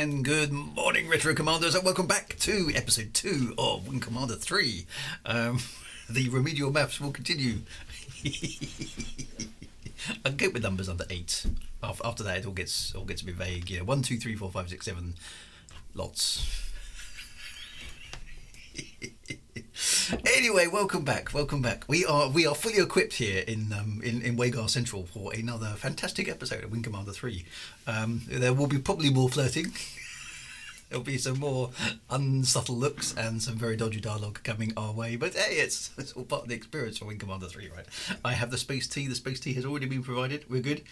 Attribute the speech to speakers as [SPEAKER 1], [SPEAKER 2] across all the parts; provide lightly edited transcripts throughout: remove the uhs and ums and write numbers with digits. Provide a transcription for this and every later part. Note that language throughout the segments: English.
[SPEAKER 1] and good morning, Retro Commanders, and welcome back to episode 2 of Wing Commander 3. The remedial maths will continue. I can get with numbers under 8. After that, it all gets a bit vague. 1, 2, 3, 4, 5, 6, 7. Lots. Anyway, welcome back. We are fully equipped here in Wagar Central for another fantastic episode of Wing Commander 3. There will be probably more flirting. There'll be some more unsubtle looks and some very dodgy dialogue coming our way. But hey, it's all part of the experience for Wing Commander 3, right? I have the space tea. The space tea has already been provided. We're good.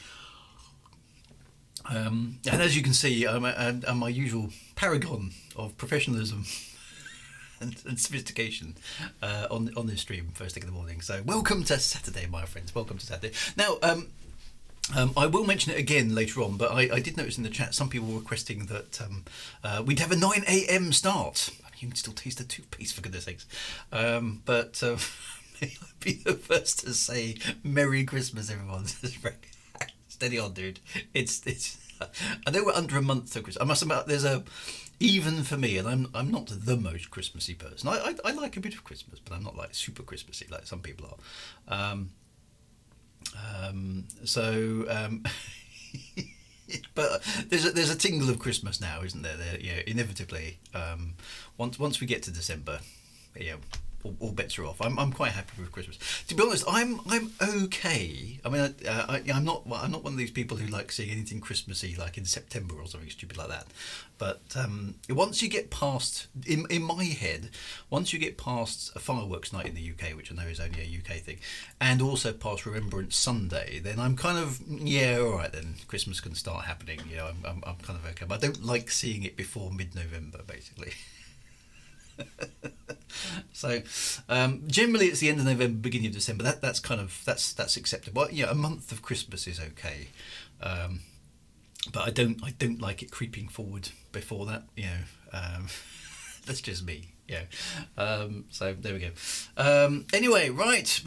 [SPEAKER 1] And as you can see, I'm my usual paragon of professionalism and sophistication on this stream first thing in the morning. So welcome to Saturday, my friends. Welcome to Saturday. Now, I will mention it again later on, but I did notice in the chat some people were requesting that we'd have a 9 a.m. start. I mean, you can still taste the toothpaste, for goodness sakes. But may I be the first to say Merry Christmas, everyone. Steady on, dude. It's. I know we're under a month to Christmas. I must admit, there's a. Even for me, and I'm not the most Christmassy person. I like a bit of Christmas, but I'm not like super Christmassy like some people are. But there's a tingle of Christmas now, isn't there? Inevitably. Once we get to December, all bets are off. I'm quite happy with Christmas. To be honest, I'm okay. I mean, I'm not one of these people who like seeing anything Christmassy like in September or something stupid like that. But once you get past, in my head, once you get past a fireworks night in the UK, which I know is only a UK thing, and also past Remembrance Sunday, then I'm kind of all right. Then Christmas can start happening. I'm kind of okay. But I don't like seeing it before mid-November, basically. So generally it's the end of November, beginning of December. That's acceptable. A month of Christmas is okay, but I don't like it creeping forward before that. That's just me. So there we go. Anyway, right.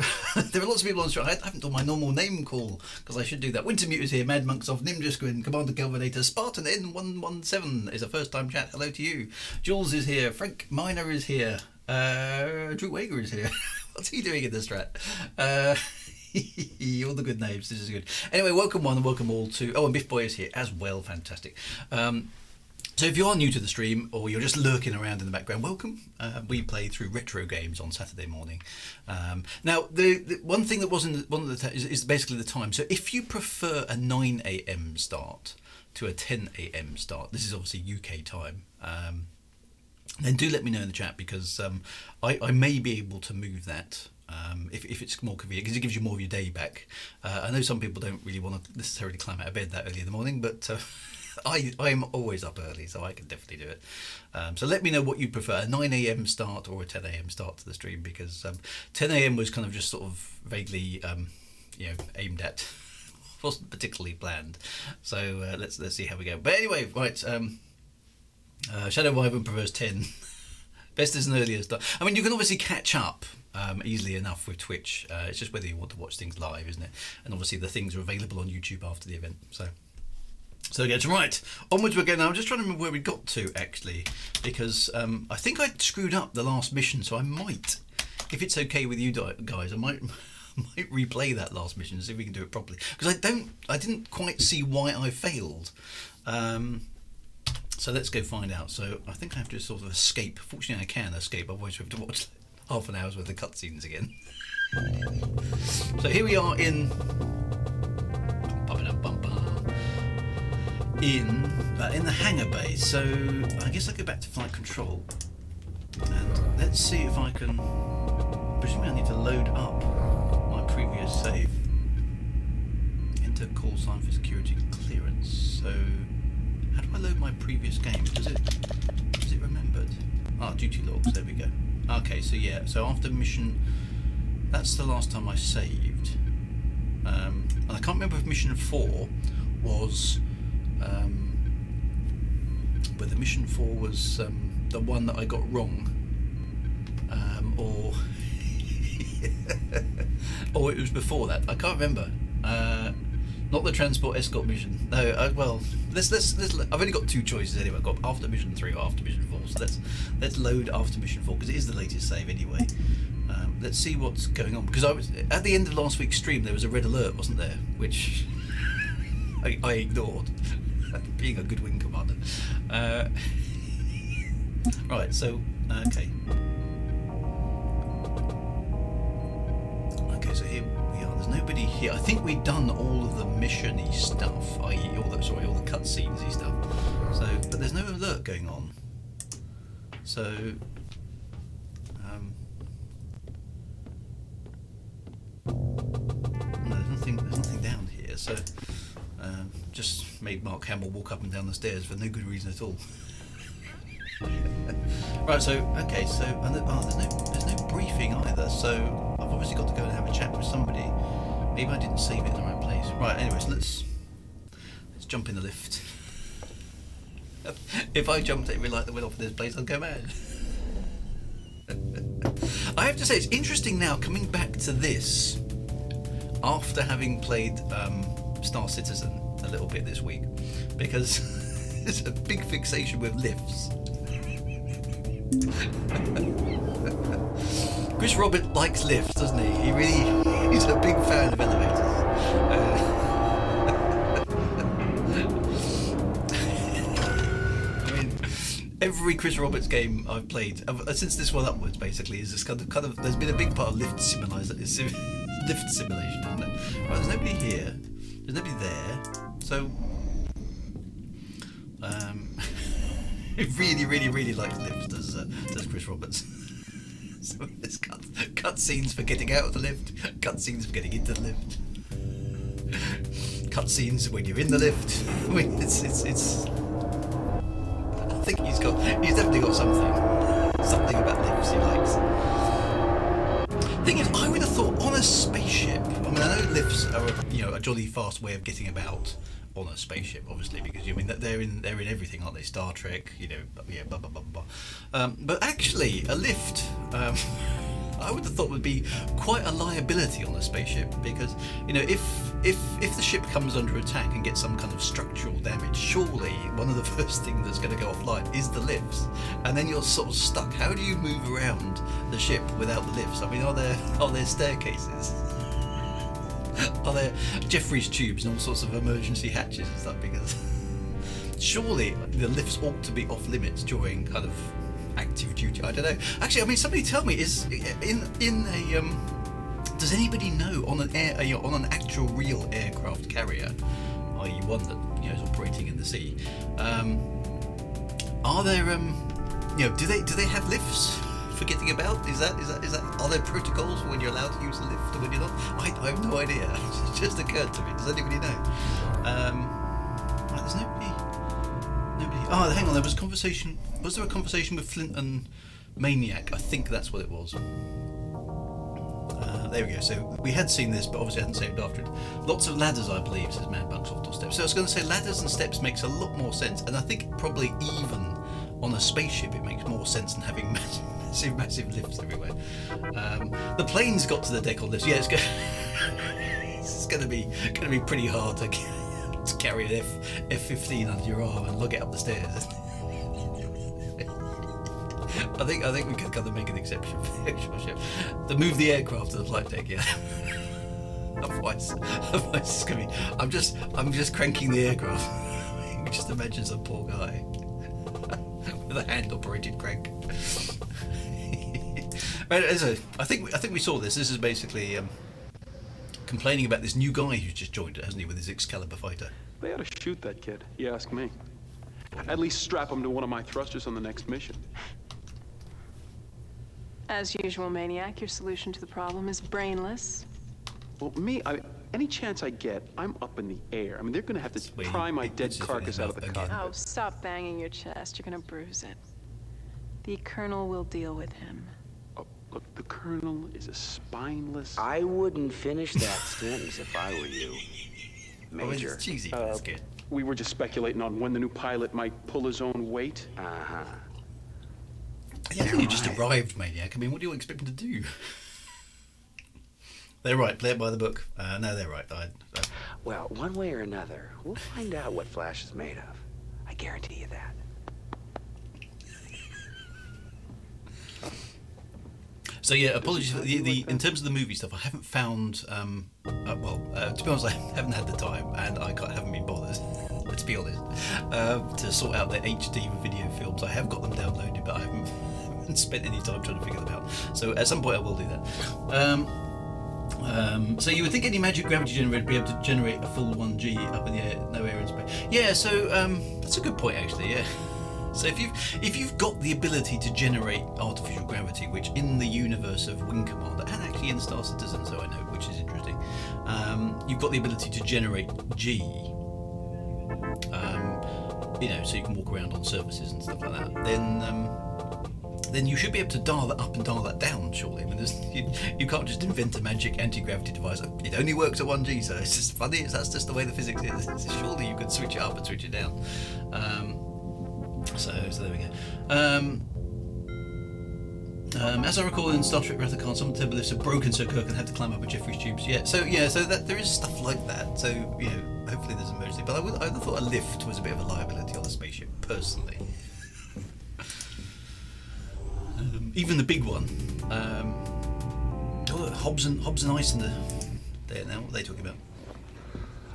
[SPEAKER 1] There are lots of people on the show. I haven't done my normal name call because I should do that. Wintermute is here. Mad Monks of Ninja Squid, Commander Galvanator, Spartan N117 is a first time chat. Hello to you. Jules is here. Frank Miner is here. Drew Wager is here. What's he doing in the strat? All the good names. This is good. Anyway, welcome one and welcome all to. Oh, and Biff Boy is here as well. Fantastic. So if you are new to the stream or you're just lurking around in the background, welcome. We play through retro games on Saturday morning. Now, the one thing that wasn't one of the is basically the time. So if you prefer a 9 a.m. start to a 10 a.m. start, this is obviously UK time. Then do let me know in the chat because I may be able to move that. If it's more convenient, because it gives you more of your day back. I know some people don't really want to necessarily climb out of bed that early in the morning, but I'm always up early, so I can definitely do it. So let me know what you prefer, a 9 a.m. start or a 10 a.m. start to the stream, because 10 a.m. was kind of just sort of vaguely aimed at, wasn't particularly planned. So let's see how we go. But anyway, right, Shadow Wyvern prefers 10. Best is an earlier start. I mean, you can obviously catch up easily enough with Twitch. It's just whether you want to watch things live, isn't it? And obviously the things are available on YouTube after the event. So again, right, onwards we go now. I'm just trying to remember where we got to, actually, because I think I screwed up the last mission, so I might, if it's okay with you guys, I might replay that last mission and see if we can do it properly. Because I didn't quite see why I failed. So let's go find out. So I think I have to sort of escape. Fortunately, I can escape. Otherwise, we have to watch half an hour's worth of cutscenes again. So here we are in the hangar bay. So I guess I go back to flight control, and let's see if I can. Presumably, I need to load up my previous save. Enter call sign for security clearance. So. How do I load my previous game? Is it remembered? Duty logs, there we go. Okay, so yeah, so after mission, that's the last time I saved. And I can't remember if mission 4 was, whether mission 4 was the one that I got wrong, or it was before that. I can't remember. Not the transport escort mission. No. Well, let's. I've only got two choices anyway. I've got after mission 3 or after mission 4. So let's load after mission 4 because it is the latest save anyway. Let's see what's going on because I was at the end of last week's stream. There was a red alert, wasn't there? Which I ignored, being a good wing commander. Right. So okay. Okay. So here we are. There's nobody here. I think we've done all of the mission-y stuff, i.e. all the cutscenes-y stuff. So, but there's no alert going on. So, no, there's nothing down here. So, just made Mark Hamill walk up and down the stairs for no good reason at all. Right. So, okay. So, there's no briefing either. So, I've obviously got to go and have a chat with somebody. Maybe I didn't save it in the right place. Right. Anyways, let's jump in the lift. If I jumped at every light that went off in this place, I'd go mad. I have to say, it's interesting now coming back to this after having played Star Citizen a little bit this week, because there's a big fixation with lifts. Chris Robert likes lifts, doesn't he? He's a big fan of elevators. Every Chris Roberts game I've played since this one upwards, basically, is this kind of. There's been a big part of lift simulation, isn't it? Right, there's nobody here. There's nobody there. So, he really likes lifts. Does Chris Roberts? So there's cut scenes for getting out of the lift, cut scenes for getting into the lift, cut scenes when you're in the lift. I mean, it's. I think he's definitely got something about lifts he likes. Thing is, I would have thought on a spaceship. I mean, I know lifts are a jolly fast way of getting about on a spaceship, obviously, because they're in everything, aren't they? Star Trek, blah blah blah blah. But actually, a lift, I would have thought would be quite a liability on a spaceship, because if the ship comes under attack and gets some kind of structural damage, surely one of the first things that's going to go offline is the lifts, and then you're sort of stuck. How do you move around the ship without the lifts? I mean, are there staircases? Are there Jeffrey's tubes and all sorts of emergency hatches and stuff? Because surely the lifts ought to be off limits during kind of active duty. I don't know. Actually, I mean, somebody tell me, is in a does anybody know on an actual real aircraft carrier, i.e. one that is operating in the sea, are there do they have lifts for getting about? Is that are there protocols for when you're allowed to use a lift and when you're not? I have no idea. It just occurred to me. Does anybody know? Right, there's nobody. Oh, hang on. There was a conversation. Was there a conversation with Flint and Maniac? I think that's what it was. There we go. So we had seen this, but obviously I hadn't saved after it. Lots of ladders, I believe, says Mad Bugs off steps. So I was going to say ladders and steps makes a lot more sense, and I think probably even on a spaceship it makes more sense than having massive lifts everywhere. The plane's got to the deck on this. Yeah, it's going to be pretty hard to carry an F-15 under your arm and lug it up the stairs. I think we could kind of make an exception for the actual ship. To move the aircraft to the flight deck, yeah. Otherwise it's gonna be. I'm just cranking the aircraft. You can just imagine some poor guy with a hand-operated crank. Right, so I think we saw this. This is basically complaining about this new guy who's just joined it, hasn't he, with his Excalibur fighter?
[SPEAKER 2] They ought to shoot that kid. You ask me. At least strap him to one of my thrusters on the next mission.
[SPEAKER 3] As usual, Maniac, your solution to the problem is brainless.
[SPEAKER 2] Well, any chance I get, I'm up in the air. I mean, they're gonna have to pry my dead carcass out of the cockpit.
[SPEAKER 3] Oh, stop banging your chest. You're gonna bruise it. The Colonel will deal with him.
[SPEAKER 2] Oh, look, the Colonel is a spineless...
[SPEAKER 4] I wouldn't finish that sentence if I were you. Major.
[SPEAKER 1] Well, it's cheesy, but it's good.
[SPEAKER 2] We were just speculating on when the new pilot might pull his own weight.
[SPEAKER 4] Uh-huh.
[SPEAKER 1] Yeah, you just arrived, Maniac. I mean, what do you expect him to do? They're right. Play it by the book. No, they're right.
[SPEAKER 4] Well, one way or another, we'll find out what Flash is made of. I guarantee you that.
[SPEAKER 1] So yeah, apologies for the in terms of the movie stuff. I haven't found. To be honest, I haven't had the time, and haven't been bothered. Let's be honest, to sort out the HD video films. I have got them downloaded, but I haven't spent any time trying to figure them out. So at some point, I will do that. So you would think any magic gravity generator would be able to generate a full 1G up in the air, no air in space. Yeah, so that's a good point actually. Yeah. So if you've got the ability to generate artificial gravity, which in the universe of Wing Commander and actually in Star Citizen, so I know, which is interesting, you've got the ability to generate G. So you can walk around on surfaces and stuff like that. Then you should be able to dial that up and dial that down, surely. I mean, you can't just invent a magic anti-gravity device. It only works at 1G, so it's just funny. That's just the way the physics is. Surely you could switch it up and switch it down. So there we go. As I recall in Star Trek Wrath of Khan, some turbulifts are broken so Kirk can have to climb up a Jeffries tubes. So that there is stuff like that. So hopefully there's an emergency. But I thought a lift was a bit of a liability on the spaceship, personally. Even the big one. Hobbs and EISEN are there now. What are they talking about?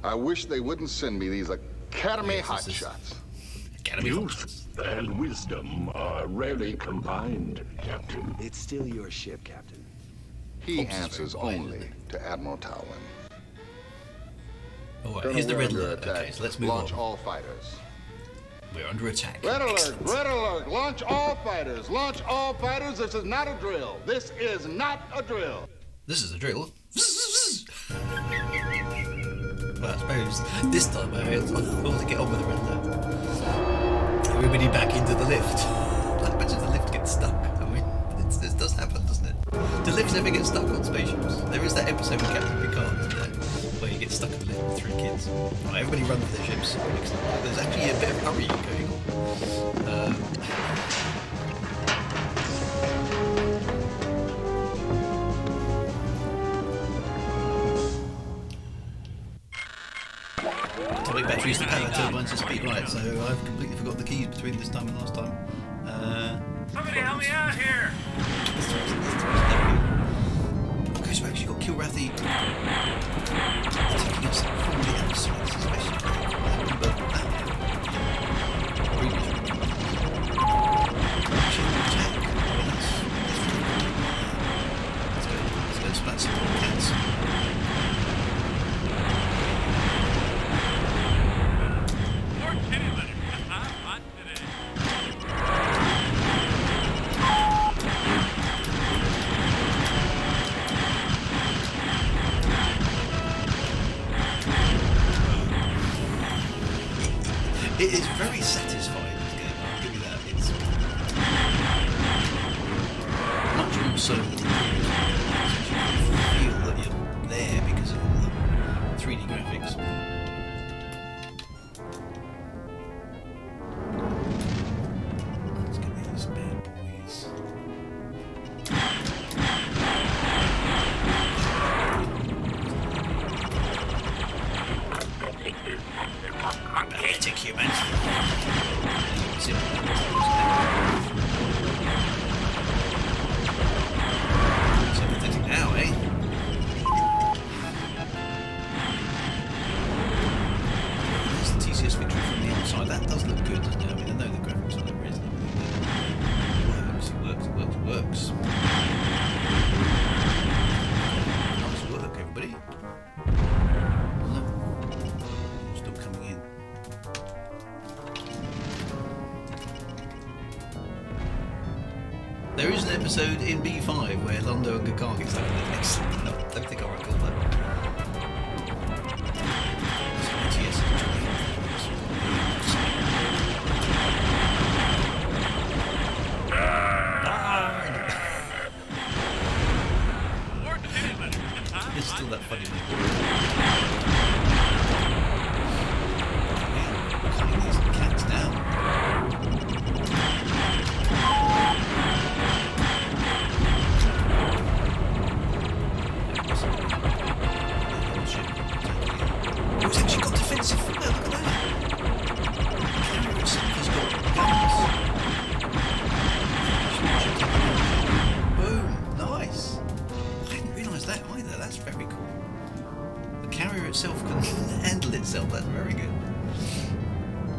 [SPEAKER 5] I wish they wouldn't send me these Academy hotshots.
[SPEAKER 6] Youth and wisdom are rarely combined, Captain.
[SPEAKER 4] It's still your ship, Captain.
[SPEAKER 5] He answers only to Admiral Talwin.
[SPEAKER 1] All right, here's the red alert. Okay, so let's move
[SPEAKER 5] Launch
[SPEAKER 1] on.
[SPEAKER 5] all fighters.
[SPEAKER 1] We're under attack.
[SPEAKER 5] Red alert!
[SPEAKER 1] Excellent.
[SPEAKER 5] Red alert! Launch all fighters! Launch all fighters! This is not a drill. This is not a drill.
[SPEAKER 1] This is a drill. Well, I suppose this time I ought to get on with the red alert. Everybody back into the lift. I imagine the lift gets stuck. I mean, this does happen, doesn't it? Do lifts ever get stuck on spaceships? There is that episode with Captain Picard, isn't there, where you get stuck in the lift with 3 kids. Right, everybody run for their ships. There's actually a bit of hurry going on. Atomic batteries to power turbines to speed. Right, so I've completely forgot the keys between this time and last time.
[SPEAKER 7] Somebody help me out here!
[SPEAKER 1] Okay, so we actually got Kilrathi taking us from the outside. This is especially I remember Let's go splat some more cats. It is very satisfying, this game, I'll give you that. It's much more so than the previous one. You feel that you're there because of all the 3D graphics. Let's get these bad boys. Pathetic human. Sympathetic now, eh? There's the TCS victory from the outside. That does look good, doesn't it? I mean, I know the graphics are not reasonable. It works. Nice work, everybody. Still coming in. There is an episode in B5 where Londo and Gakar get stuck in it. Excellent. No, I don't think I recall that. BTS It's still that funny. Cutting these cats down.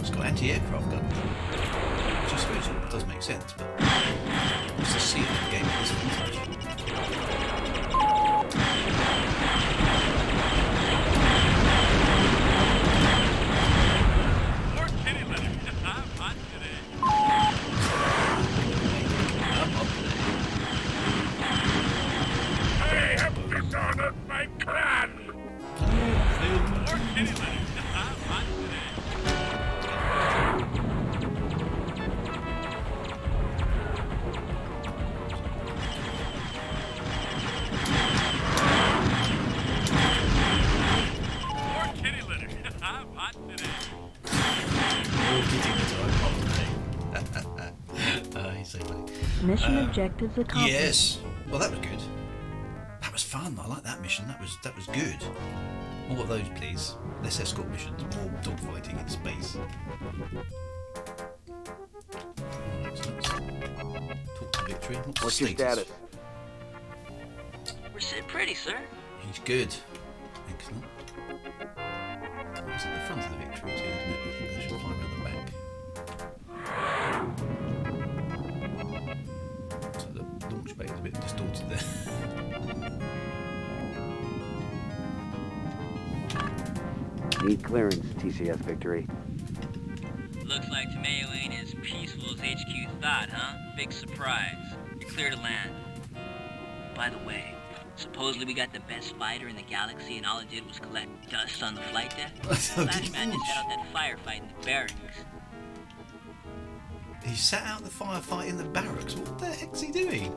[SPEAKER 1] it's got anti-aircraft guns. Which I suppose it does make sense, but it's to see it in the game at this vintage.
[SPEAKER 7] More kitty litter. I'm hot today.
[SPEAKER 1] I'm up today.
[SPEAKER 6] I have dishonored my clan!
[SPEAKER 7] More kitty litter. I'm hot today. More kitty litter. I'm hot today.
[SPEAKER 1] More kitty litter, I'm up today. He's so funny.
[SPEAKER 8] Mission objectives accomplished.
[SPEAKER 1] Yes. Well, that was good. That was fun. I like that mission. That was good. More of those, please. Less escort missions. More dogfighting in space. Right, so let's talk to Victory.
[SPEAKER 4] What's your status?
[SPEAKER 9] We're sitting pretty, sir.
[SPEAKER 1] He's good. Excellent. It's at the front of the Victory too, isn't it? I think I should climb around the back. So the launch bay is a bit distorted there.
[SPEAKER 4] Need clearance, TCS Victory.
[SPEAKER 9] Looks like Tomeo ain't as peaceful as HQ thought, huh? Big surprise. You're clear to land. By the way, supposedly we got the best fighter in the galaxy and all it did was collect dust on the flight deck? Flashman just had out that firefight in the barracks.
[SPEAKER 1] He sat out the firefight in the barracks. What the heck's he doing?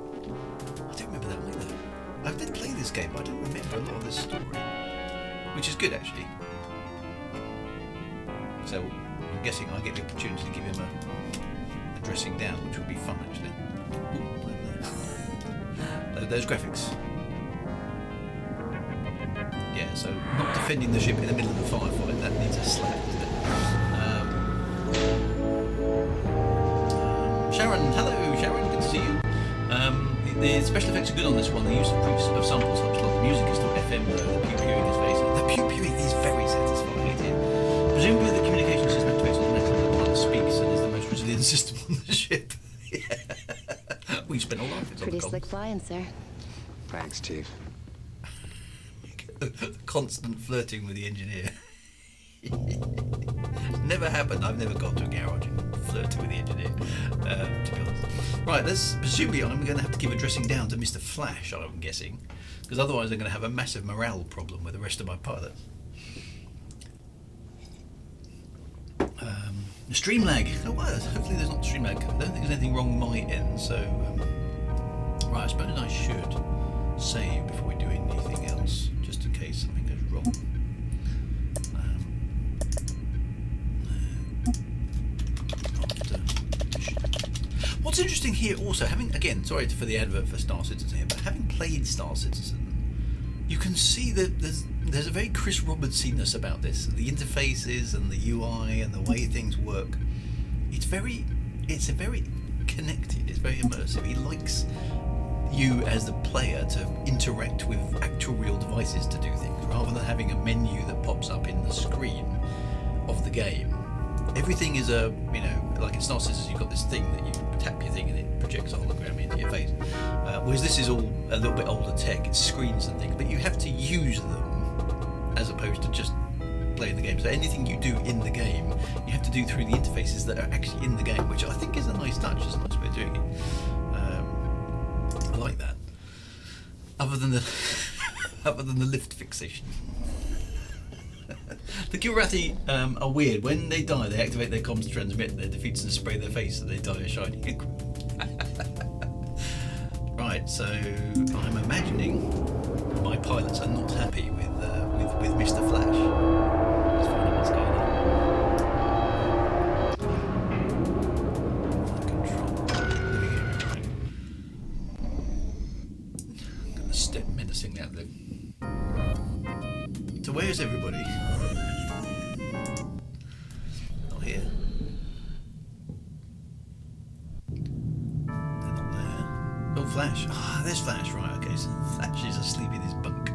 [SPEAKER 1] I don't remember that either. I did play this game, but I don't remember a lot of this story. Which is good, actually. So, I'm guessing I get the opportunity to give him a dressing down, which would be fun, actually. Ooh, those graphics. Yeah, so not defending the ship in the middle of the firefight, that needs a slap, doesn't it? Sharon, hello Sharon, good to see you. The special effects are good on this one. The use of proofs of samples helps a lot. The music is still FM though, the pew-pewing is very the pew-pewing is very satisfying, it is. Presumably the communication system activates automatically when the pilot speaks and is the most resilient system on the ship. Yeah. We spent all our lives on
[SPEAKER 8] Pretty
[SPEAKER 1] the
[SPEAKER 8] slick flying, sir.
[SPEAKER 4] Thanks, Chief.
[SPEAKER 1] the constant flirting with the engineer. Never happened. I've never gone to a garage and flirted with the engineer, to be honest. Right, presumably I'm going to have to give a dressing down to Mr. Flash, I'm guessing, because otherwise I'm going to have a massive morale problem with the rest of my pilots. Stream lag. Oh, well, hopefully there's not stream lag. I don't think there's anything wrong on my end, so... right, I suppose I should save before we do anything else, just in case something goes wrong. What's interesting here also, having, again, sorry for the advert for Star Citizen here, but having played Star Citizen, you can see that there's a very Chris Robertsiness about this. The interfaces and the UI and the way things work. It's very connected, it's very immersive. He likes you as the player to interact with actual real devices to do things, rather than having a menu that pops up in the screen of the game. Everything is like in Star Citizen, you've got this thing that you tap your thing and it projects a hologram into your face. Whereas this is all a little bit older tech, it's screens and things, but you have to use them as opposed to just playing the game. So anything you do in the game, you have to do through the interfaces that are actually in the game, which I think is a nice touch, it's a nice way of doing it. I like that. Other than the lift fixation. The Kilrathi are weird. When they die, they activate their comms to transmit their defeats and spray their face, so they die a shining. Right, so I'm imagining my pilots are not happy with Mr. Flash. Let's find out what's going on. Control. I'm going to step menacingly at them. So where's everybody? Not here. They're not there. Oh, Flash. Ah, there's Flash. Right, okay, so Flash is asleep in his bunk.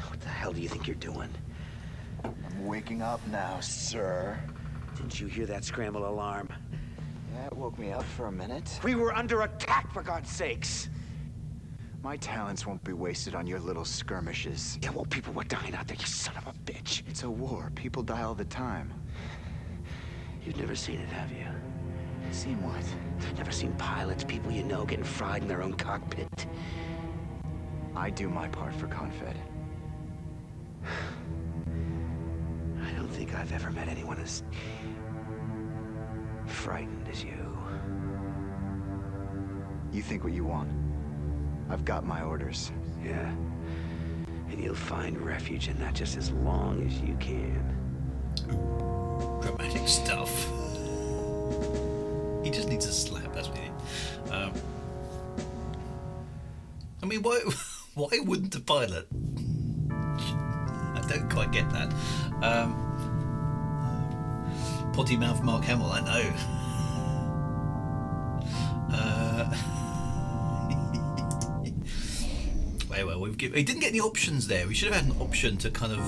[SPEAKER 4] What the hell hell do you think you're doing?
[SPEAKER 10] I'm waking up now, sir.
[SPEAKER 4] Didn't you hear that scramble alarm?
[SPEAKER 10] Yeah, it woke me up for a minute.
[SPEAKER 4] We were under attack, for God's sakes!
[SPEAKER 10] My talents won't be wasted on your little skirmishes.
[SPEAKER 4] Yeah, well, people were dying out there, you son of a bitch.
[SPEAKER 10] It's a war. People die all the time.
[SPEAKER 4] You've never seen it, have you?
[SPEAKER 10] Seen what?
[SPEAKER 4] Never seen pilots, people you know, getting fried in their own cockpit?
[SPEAKER 10] I do my part for Confed.
[SPEAKER 4] I don't think I've ever met anyone as frightened as you.
[SPEAKER 10] You think what you want. I've got my orders.
[SPEAKER 4] Yeah. And you'll find refuge in that just as long as you can.
[SPEAKER 1] Ooh, dramatic stuff. He just needs a slap, that's what he needs. I mean, why wouldn't a pilot? I don't quite get that. Potty mouth Mark Hamill, I know. Well, he didn't get any options there. We should have had an option to kind of,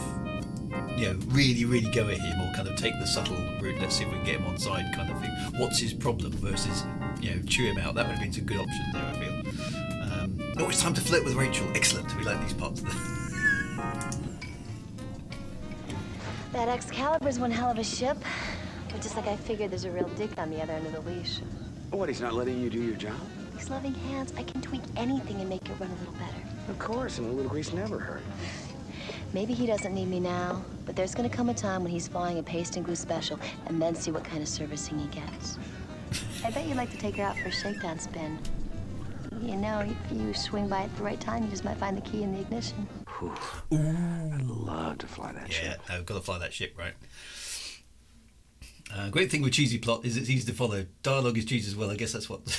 [SPEAKER 1] really go at him, or kind of take the subtle route. Let's see if we can get him on side, kind of thing. What's his problem versus, chew him out. That would have been some good options there, I feel. Oh, it's time to flirt with Rachel. Excellent. We like these parts.
[SPEAKER 8] That Excalibur's one hell of a ship. But just like I figured, there's a real dick on the other end of the leash.
[SPEAKER 4] What, he's not letting you do your job?
[SPEAKER 8] These loving hands, I can tweak anything and make it run a little better.
[SPEAKER 4] Of course, and a little grease never hurt.
[SPEAKER 8] Maybe he doesn't need me now, but there's gonna come a time when he's flying a paste and glue special, and then see what kind of servicing he gets. I bet you'd like to take her out for a shakedown spin. If you swing by at the right time, you just might find the key in the ignition.
[SPEAKER 4] Ooh. I'd love to fly that ship.
[SPEAKER 1] Yeah, I've got to fly that ship, right? Great thing with cheesy plot is it's easy to follow. Dialogue is cheesy as well. I guess that's what the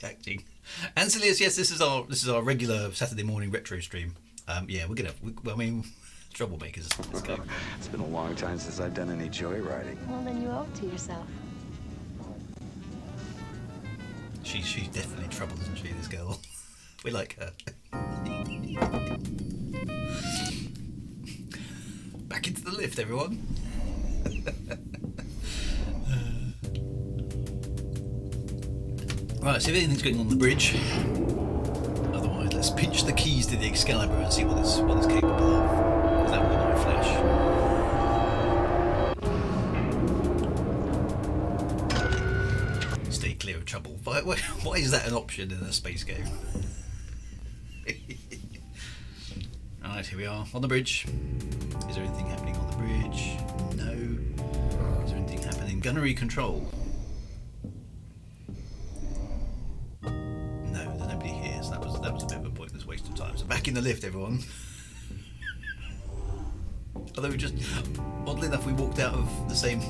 [SPEAKER 1] acting. Ancilius, yes, this is our regular Saturday morning retro stream. We're gonna. Troublemakers. Let's go.
[SPEAKER 10] It's been a long time since I've done any joyriding.
[SPEAKER 8] Well, then you owe it to yourself.
[SPEAKER 1] She's definitely trouble, isn't she? This girl. We like her. Back into the lift, everyone. Right, so if anything's going on the bridge, otherwise let's pinch the keys to the Excalibur and see what it's capable of. Because that will not flash. Stay clear of trouble. Why is that an option in a space game? Alright, here we are on the bridge. Is there anything happening on the bridge? No. Is there anything happening? Gunnery control. No, there's nobody here, so that was a bit of a pointless waste of time. So back in the lift, everyone. Although we just, oddly enough, we walked out of the same.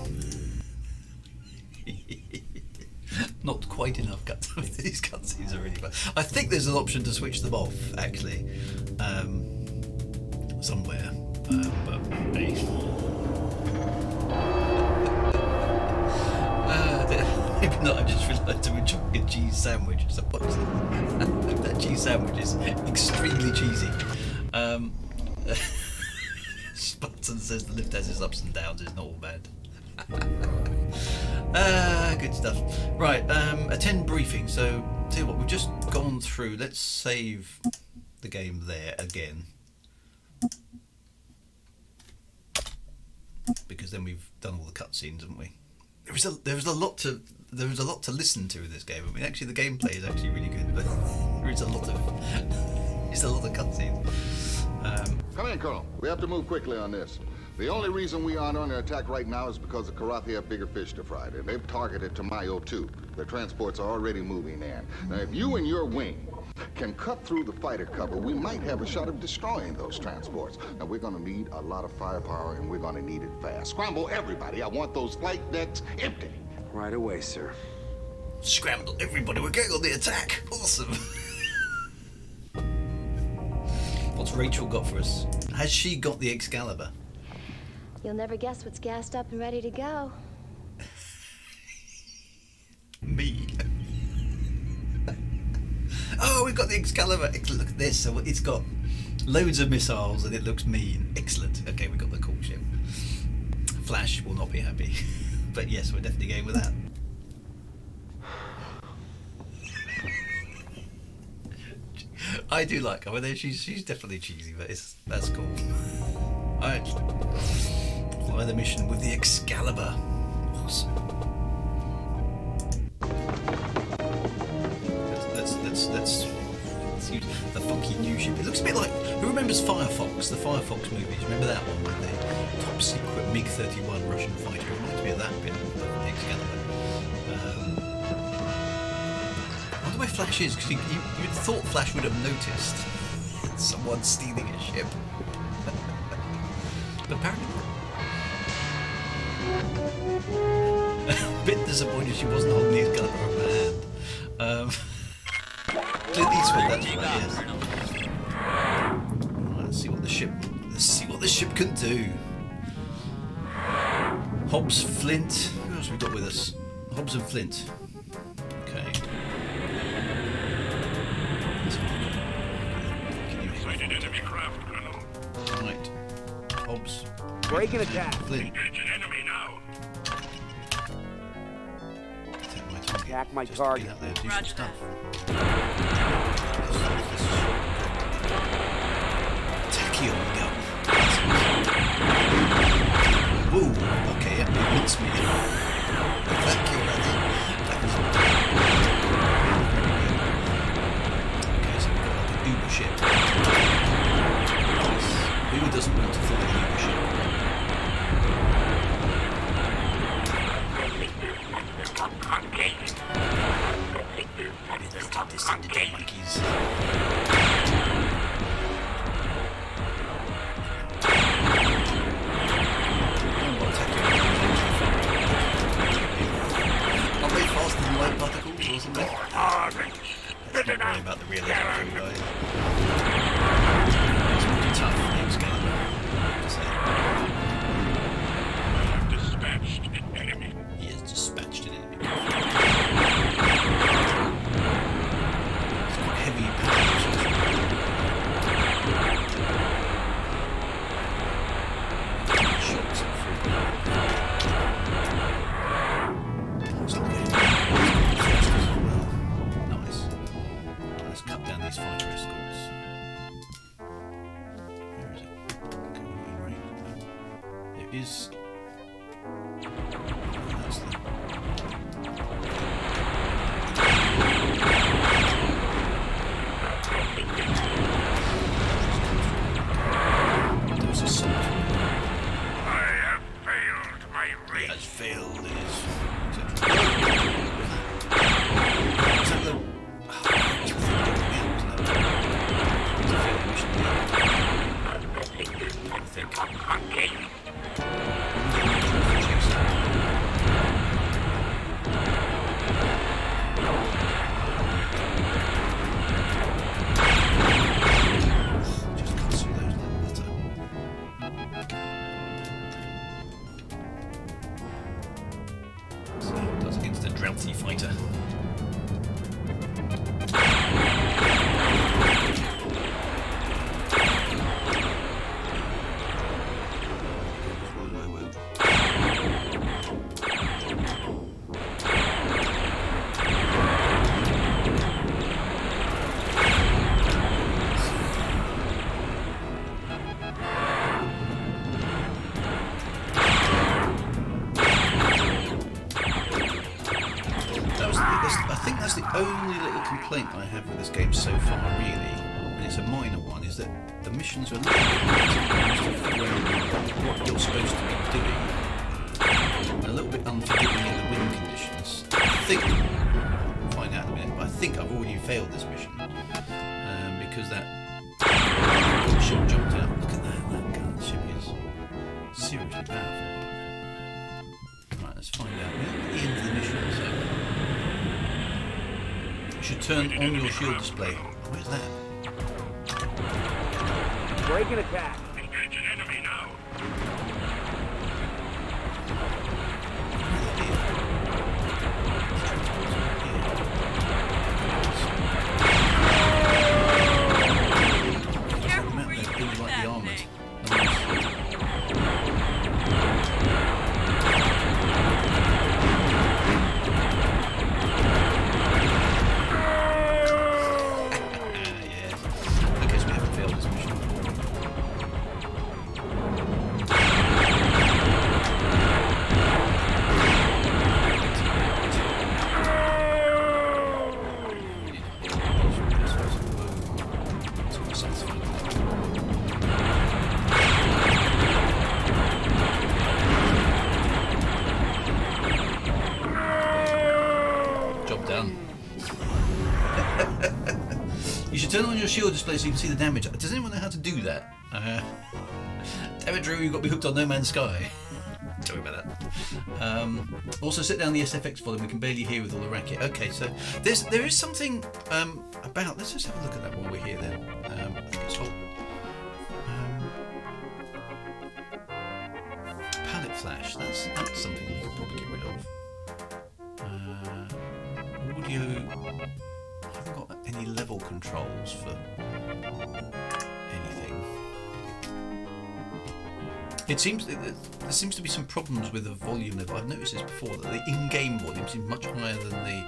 [SPEAKER 1] Not quite enough cuts. I mean, these cutscenes are really fun. I think there's an option to switch them off, actually, somewhere. But hey. Maybe not. I just realised I'm enjoying a cheese sandwich. So that cheese sandwich is extremely cheesy. Spartan says the lift has its ups and downs. It's not all bad. Good stuff. Right, attend briefing. So, tell you what, we've just gone through. Let's save the game there again, because then we've done all the cutscenes, haven't we? There was a lot to listen to in this game. I mean, actually, the gameplay is actually really good, but there is a lot of cutscenes.
[SPEAKER 5] Come in, Colonel. We have to move quickly on this. The only reason we aren't under attack right now is because the Karathi have bigger fish to fry. They've targeted Tamayo too. Their transports are already moving in. Now, if you and your wing can cut through the fighter cover, we might have a shot of destroying those transports. Now, we're gonna need a lot of firepower, and we're gonna need it fast. Scramble everybody. I want those flight decks empty.
[SPEAKER 4] Right away, sir.
[SPEAKER 1] Scramble everybody. We're going on the attack. Awesome. What's Rachel got for us? Has she got the Excalibur?
[SPEAKER 8] You'll never guess what's gassed up and ready to go.
[SPEAKER 1] Me. Oh, we've got the Excalibur. Look at this. So it's got Loads of missiles and it looks mean. Excellent. Okay, we got the cool ship. Flash will not be happy. But yes, we're definitely going with that. I do like her. I mean, she's definitely cheesy, but that's cool. Alright. Fly the mission with the Excalibur. Awesome. Let's use the funky new ship. It looks a bit like, who remembers Firefox, the Firefox movies? Remember that one with the top secret MiG-31 Russian fighter? It reminds me of that bit of the Excalibur. I wonder where Flash is, because you'd thought Flash would have noticed someone stealing his ship. But apparently not. A bit disappointed she wasn't holding the Excalibur in her hand. Clint Eastwood, that's right, yes. Right, let's see what the ship can do. Hobbs, Flint. Who else have we got with us? Hobbs and Flint. Okay.
[SPEAKER 6] Sighted enemy craft, Colonel.
[SPEAKER 1] Right. Hobbs.
[SPEAKER 10] Break and attack.
[SPEAKER 1] Flint.
[SPEAKER 6] Engaging enemy now.
[SPEAKER 1] Take my target.
[SPEAKER 10] Attack my
[SPEAKER 1] Just
[SPEAKER 10] target.
[SPEAKER 1] Get out there, do some stuff. Tacky on the gun. Whoa, okay, yeah, it hits me. Thank you, brother. Okay, so we've got like an Uber ship. Nice. Who doesn't want to fly an Uber ship? Little distant dead monkeys. Are they faster than light particles or something? Let's not worry about the realism of them, guys. It's pretty tough, the Excalibur.
[SPEAKER 6] Dispatched an enemy.
[SPEAKER 1] He has dispatched an enemy. It's got heavy powers. Shots and fruit. Looks like we're getting fast as well. Nice. Let's cut down these fighter escorts. Where is it? Okay, we're not in range. There is. That's the. There's a salt.
[SPEAKER 6] I have failed my
[SPEAKER 1] He
[SPEAKER 6] race.
[SPEAKER 1] has failed his. Just cut some of those like butter. See how it does against the Drouthy fighter. I think that's the only little complaint I have with this game so far, really, and it's a minor one, is that the missions are a little bit what you're supposed to be doing, and a little bit unforgiving in the wind conditions. I think, we'll find out in a minute, but I think I've already failed this mission, because that ship jumped out. Look at that gun ship is seriously powerful. Right, let's find out. We're at the end of the mission, so. You should turn on your shield display. Where's that?
[SPEAKER 10] Break and attack.
[SPEAKER 6] Engaging enemy now.
[SPEAKER 1] Careful where you your shield display so you can see the damage. Does anyone know how to do that? Damn it, Drew, you've got to be hooked on No Man's Sky. Sorry about that. Also, set down the SFX volume. We can barely hear with all the racket. Okay, so there is something about. Let's just have a look at that while we're here. Then I think it's hot. Palette flash. That's something we could probably get rid of. Audio. I haven't got any level controls for anything. There seems to be some problems with the volume level. I've noticed this before, that the in-game volume seems much higher than the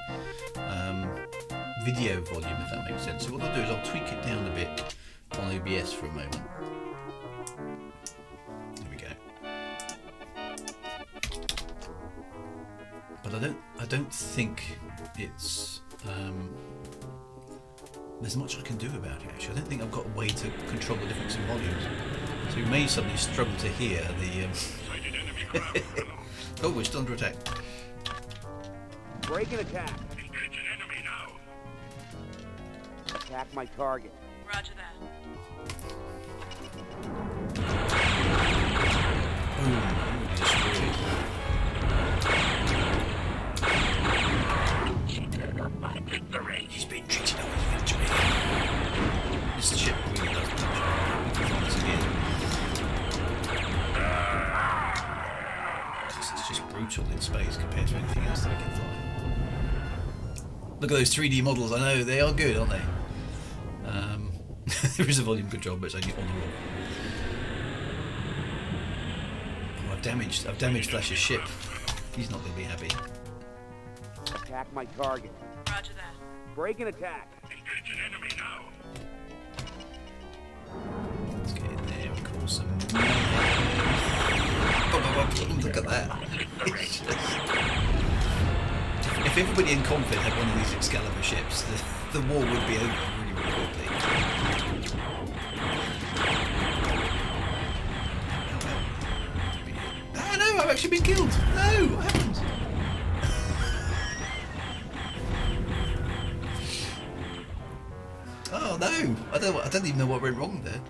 [SPEAKER 1] video volume, if that makes sense. So what I'll do is I'll tweak it down a bit on OBS for a moment. There we go. But I don't think it's there's much I can do about it, actually. I don't think I've got a way to control the difference in volumes. So we may suddenly struggle to hear the... Oh, we're still under attack.
[SPEAKER 11] Break and attack.
[SPEAKER 6] Engage an enemy now.
[SPEAKER 11] Attack my target.
[SPEAKER 3] Roger that.
[SPEAKER 1] He's been treated on his victory. This ship really does touch once again. It's just brutal in space compared to anything else that I can fly. Look at those 3D models. I know they are good, aren't they? There is a volume control, but it's only on the wall. Oh, I've damaged Flash's ship. He's not going to be happy.
[SPEAKER 11] Attack my target.
[SPEAKER 3] Roger that.
[SPEAKER 11] Break and attack.
[SPEAKER 6] Engage an enemy now.
[SPEAKER 1] Let's get in there and cause some... Look at that. If everybody in Confit had one of these Excalibur ships, the war would be over really, really quickly. Oh no, I've actually been killed! No, what happened? Oh no! I don't even know what went wrong there.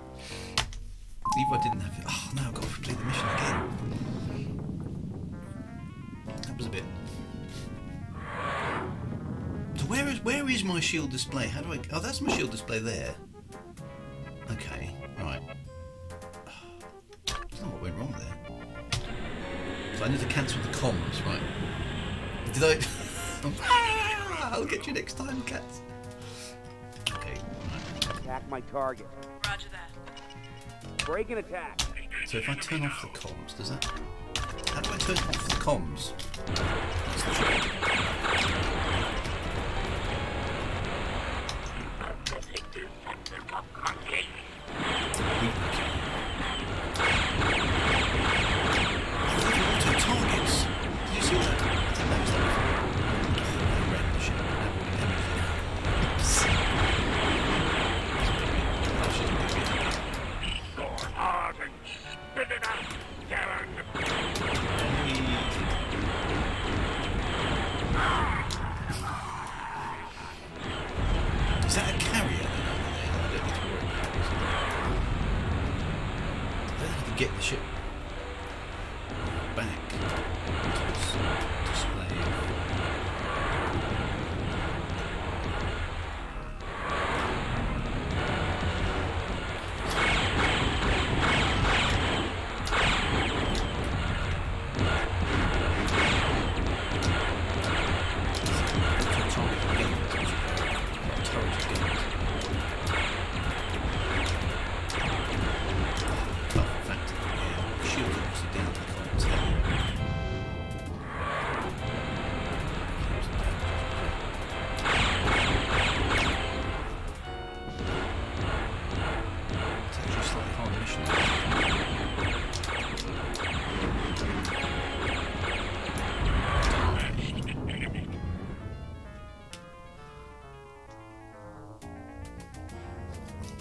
[SPEAKER 1] Even I didn't have it. Oh no, I've got to complete the mission again. That was a bit. So where is my shield display? How do I? Oh, that's my shield display there. Okay, right. I don't know what went wrong there. So I need to cancel the comms, right? Did I? I'll get you next time, cats. Okay. Right.
[SPEAKER 11] Attack my target.
[SPEAKER 3] Roger that.
[SPEAKER 11] Break and attack.
[SPEAKER 1] So if I turn off the comms, does that? How do I turn off the comms? That's the trick. Auto targets. Did you see that? That was like random shit. Is that a carrier? I don't need to worry about it. I don't have to get the ship back to its display.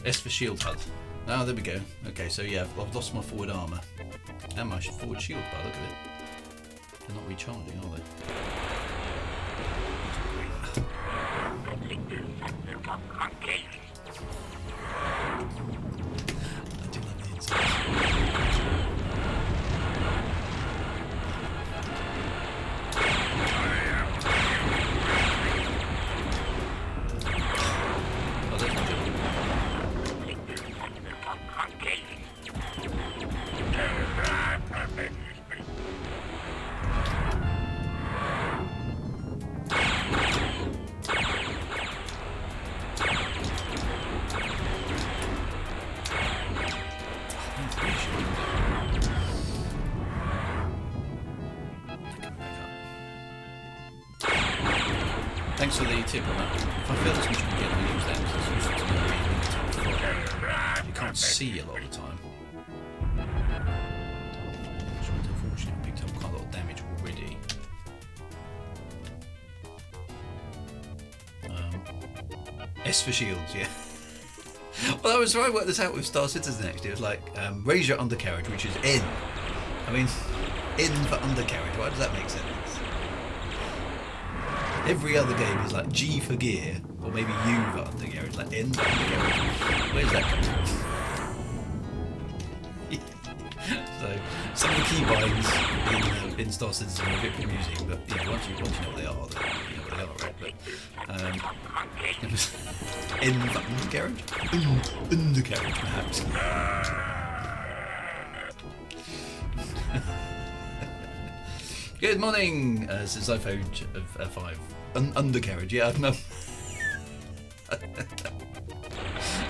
[SPEAKER 1] S for shield HUD. Oh, there we go. Okay, so yeah, I've lost my forward armour. And my forward shield bar, look at it. They're not recharging, are they? Thanks for the tip on that. If I fail this mission again, I'll use that because it's useful to know. You can't see a lot of the time. Which means unfortunately I picked up quite a lot of damage already. S for shields, yeah. Well, I was trying to work this out with Star Citizen actually. It was like raise your undercarriage, which is N. I mean, N for undercarriage. Why does that make sense? Every other game is like G for gear, or maybe U for undercarriage, like N for undercarriage. Where's that come from? So some of the keybinds in Star Citizen are a bit confusing, but you know, once you know what they are, then you know what they are, right? But it was N for undercarriage, undercarriage perhaps. Good morning, says iPhone of 5. Undercarriage, yeah, I don't know.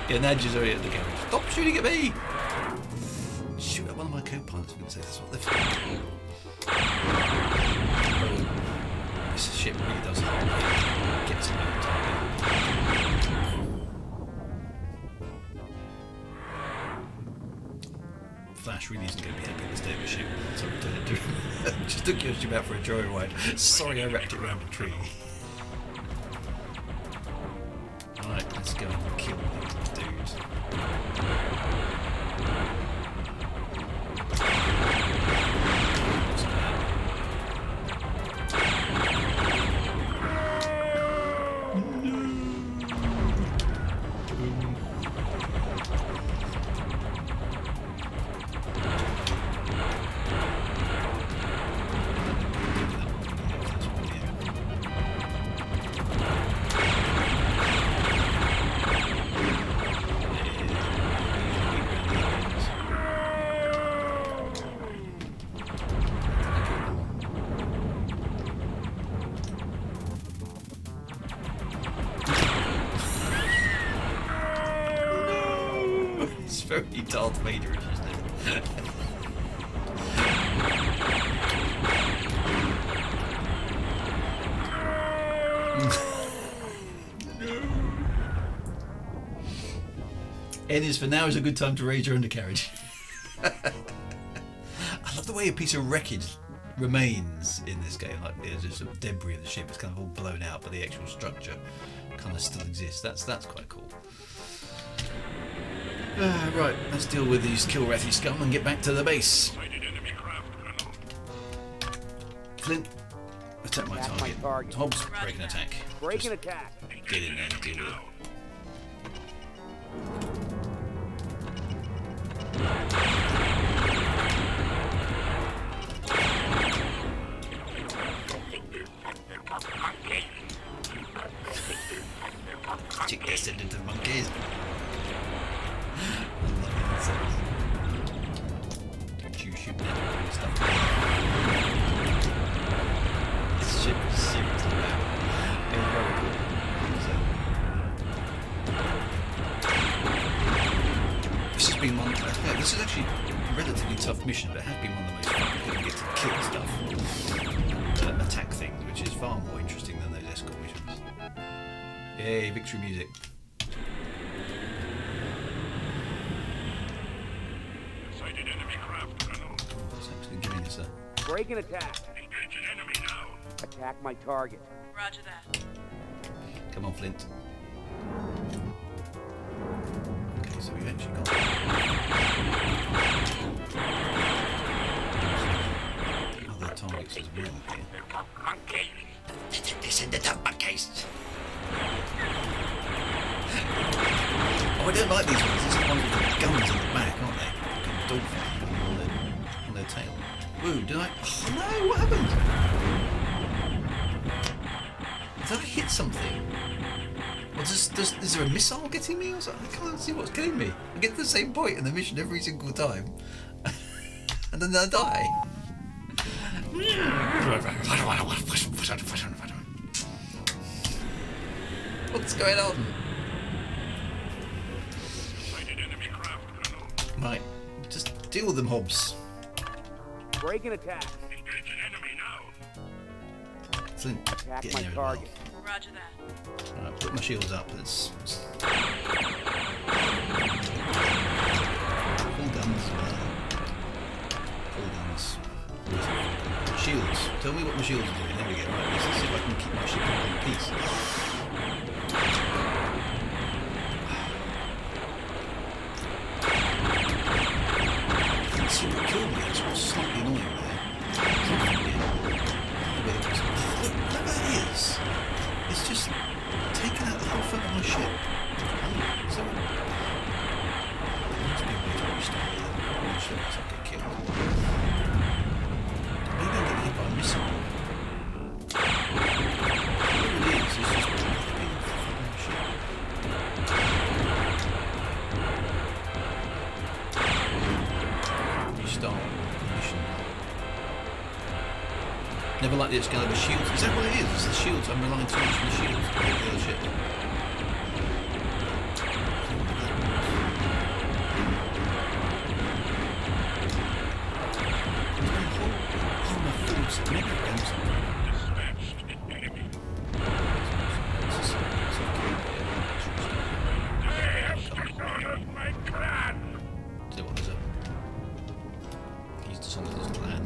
[SPEAKER 1] Yeah, Nadge is already undercarriage. Stop shooting at me! Shoot at one of my co-pilots, I'm going to say that's what they've done. This ship really does get to me on target. Flash really isn't going to be happy with the state of the ship. So I'm going to do just took your ship out for a joyride. Sorry I wrapped it around a tree. Alright, let's go and kill these dudes. Very Darth Vader, isn't it? N is for now is a good time to raise your undercarriage. I love the way a piece of wreckage remains in this game. Like there's just sort of debris of the ship. It's kind of all blown out, but the actual structure kind of still exists. That's quite cool. Right, let's deal with these Kilrathi scum and get back to the base. Flint, attack my target. Hobbs, break an attack.
[SPEAKER 11] Break an attack.
[SPEAKER 1] Get in there and deal with it. Check this into the monkeys. Don't you shoot that stuff. This ship is seriously bad. It's very cool. This has been one. This is actually a relatively tough mission, but it has been one of the most fun because you get to kill stuff. Attack things, which is far more interesting than those escort missions. Yay, victory music.
[SPEAKER 11] Break an attack.
[SPEAKER 6] Engage an enemy now.
[SPEAKER 11] Attack my target.
[SPEAKER 3] Roger that.
[SPEAKER 1] Come on, Flint. Okay, so we've actually got other targets as well here. They send the dump case. Oh, I don't like these ones. These are the ones with the guns in the back, aren't they? Dolphin on their tail. Woo, did I? Oh no, what happened? Did I hit something? Or is there a missile getting me or something? I can't see what's getting me. I get to the same point in the mission every single time. And then I die. What's going on? Right, just deal with them, Hobbs.
[SPEAKER 11] Break an attack.
[SPEAKER 6] Engage an enemy now.
[SPEAKER 1] Flint,
[SPEAKER 11] Attack
[SPEAKER 1] get
[SPEAKER 11] my
[SPEAKER 1] in there
[SPEAKER 11] target.
[SPEAKER 3] Roger that.
[SPEAKER 1] Alright, put my shields up. Let's full guns. Full guns. Shields. Tell me what my shields are doing. There we go. Right, let's see if I can keep my ship in one piece. That's super killed me. That's what's slightly annoying there. Look, that is. It's just taken out the whole front of my ship. Oh, so it must be a way to restart it. I'm sure it's not get killed. Maybe I'll get hit by a missile. Whatever it is just being the front of my ship. Restart mission. Never like the Excalibur shields. Is that what it is? It's the shields. I'm relying too much on the shields to get the other ship. Oh, my food's mega rams. So what is up? He's decided his plan.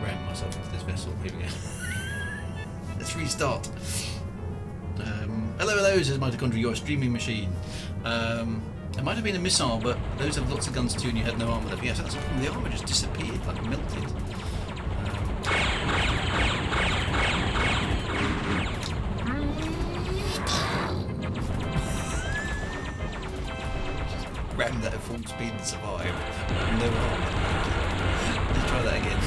[SPEAKER 1] Ram myself into this vessel. Here we go. Let's restart. Hello, says Mitochondria. You're a streaming machine. It might have been a missile, but those have lots of guns too, and you had no armor left. Yes, that's the problem. The armor just disappeared, like melted. Ram that at full speed and survive. No armor. Let's try that again.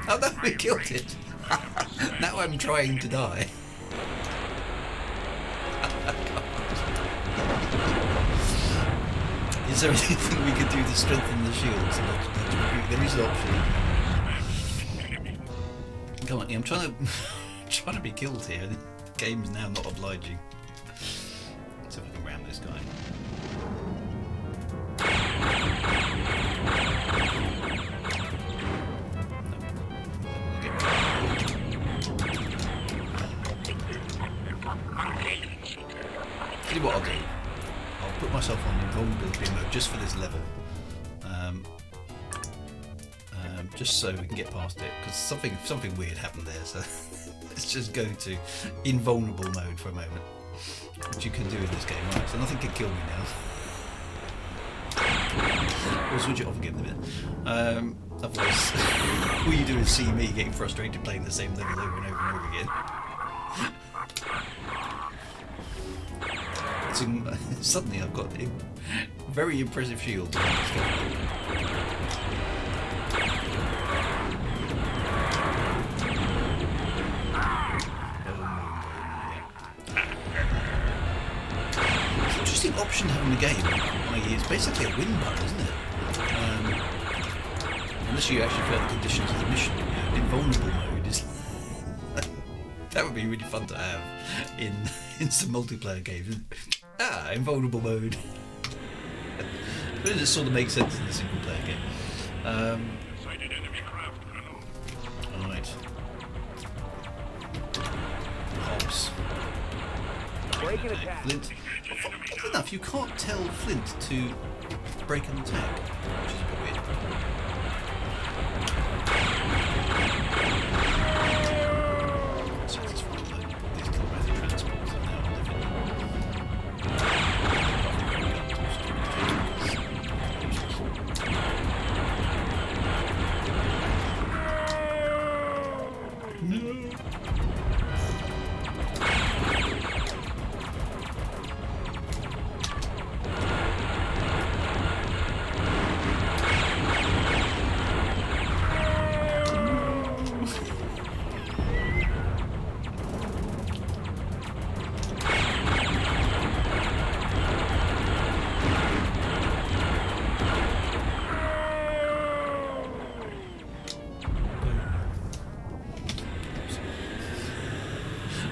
[SPEAKER 1] Oh no, we killed it! Now I'm trying to die. Is there anything we could do to strengthen the shields? There is an option. Come on, I'm trying to be killed here. The game's now not obliging. Let's see if I can ram this guy. What I'll do, I'll put myself on invulnerability mode just for this level, just so we can get past it, because something weird happened there. So let's just go to invulnerable mode for a moment, which you can do in this game. Right, so nothing can kill me now. We'll switch it off again in a minute. Otherwise, all you do is see me getting frustrated playing the same level over and over and over again. Suddenly I've got a very impressive shield. It's an interesting option to have in the game. It's basically a win button, isn't it? Unless you actually fail the conditions of the mission. Invulnerable mode is... That would be really fun to have in some multiplayer games. Invulnerable mode. But it just sort of makes sense in the single player game.
[SPEAKER 6] Sighted enemy craft, Colonel.
[SPEAKER 1] Alright. Hobbs. Flint. Oddly enough, you can't tell Flint to break an attack, which is a bit weird.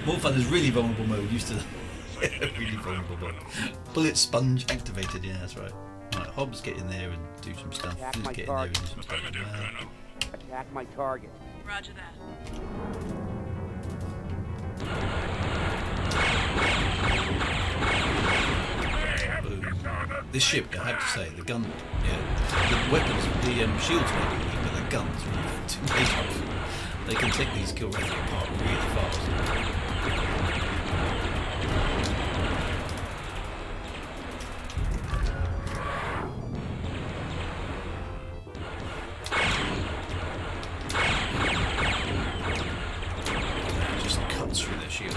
[SPEAKER 1] More fun is really vulnerable mode. Used to really vulnerable mode. Bullet sponge activated. Yeah, that's right. Right, Hobbs, get in there and do some stuff.
[SPEAKER 11] Attack my
[SPEAKER 1] Get in there and
[SPEAKER 11] target.
[SPEAKER 1] do some stuff.
[SPEAKER 11] Attack my target.
[SPEAKER 3] Roger that.
[SPEAKER 1] This ship, I have to say, the gun, the weapons, the shields may be weak, but the guns are made up. They can take these kill rates apart really fast. Just cuts through their shield.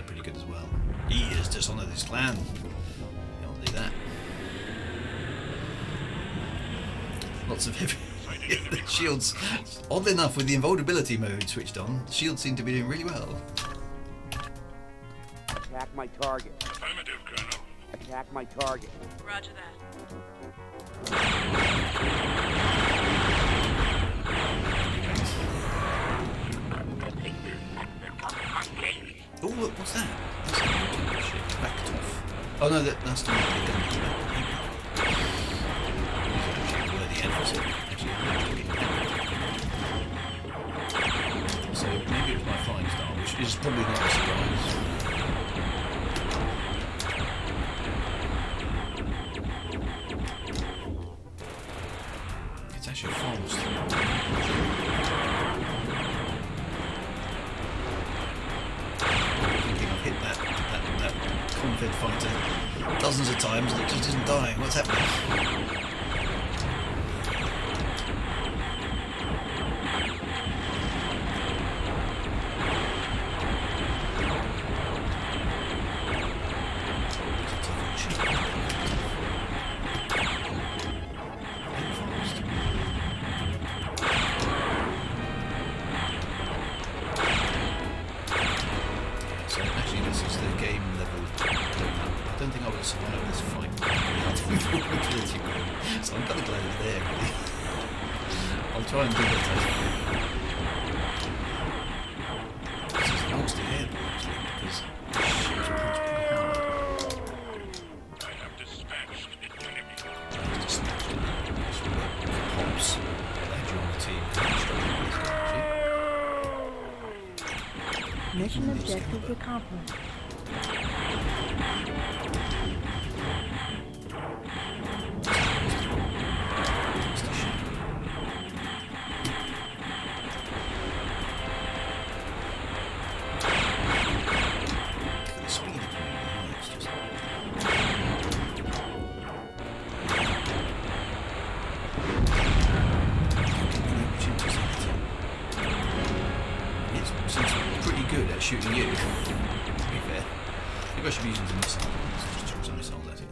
[SPEAKER 1] Pretty good as well. He has dishonored his clan. You don't do that. Lots of heavy shields. Oddly enough, with the invulnerability mode switched on, the shields seem to be doing really well.
[SPEAKER 11] Attack my target.
[SPEAKER 6] Affirmative, Colonel.
[SPEAKER 11] Attack my target.
[SPEAKER 3] Roger that.
[SPEAKER 1] Oh, look, what's that? That's a shit. Backed off. Oh no, that's the gun. So maybe it was my flying style, which is probably not a surprise. It's actually a false. Hit that convid fighter dozens of times and it just isn't dying. What's happening? So I'm kind of glad it's there, really. I'll try and do that. This is nasty air, actually, because the ships are pretty hard.
[SPEAKER 6] I have dispatched the enemy.
[SPEAKER 1] Pops. Glad you're on the team.
[SPEAKER 12] Mission objective accomplished.
[SPEAKER 1] Shooting you, to be fair. Maybe I should be using some missiles. Just chuck some missiles at it.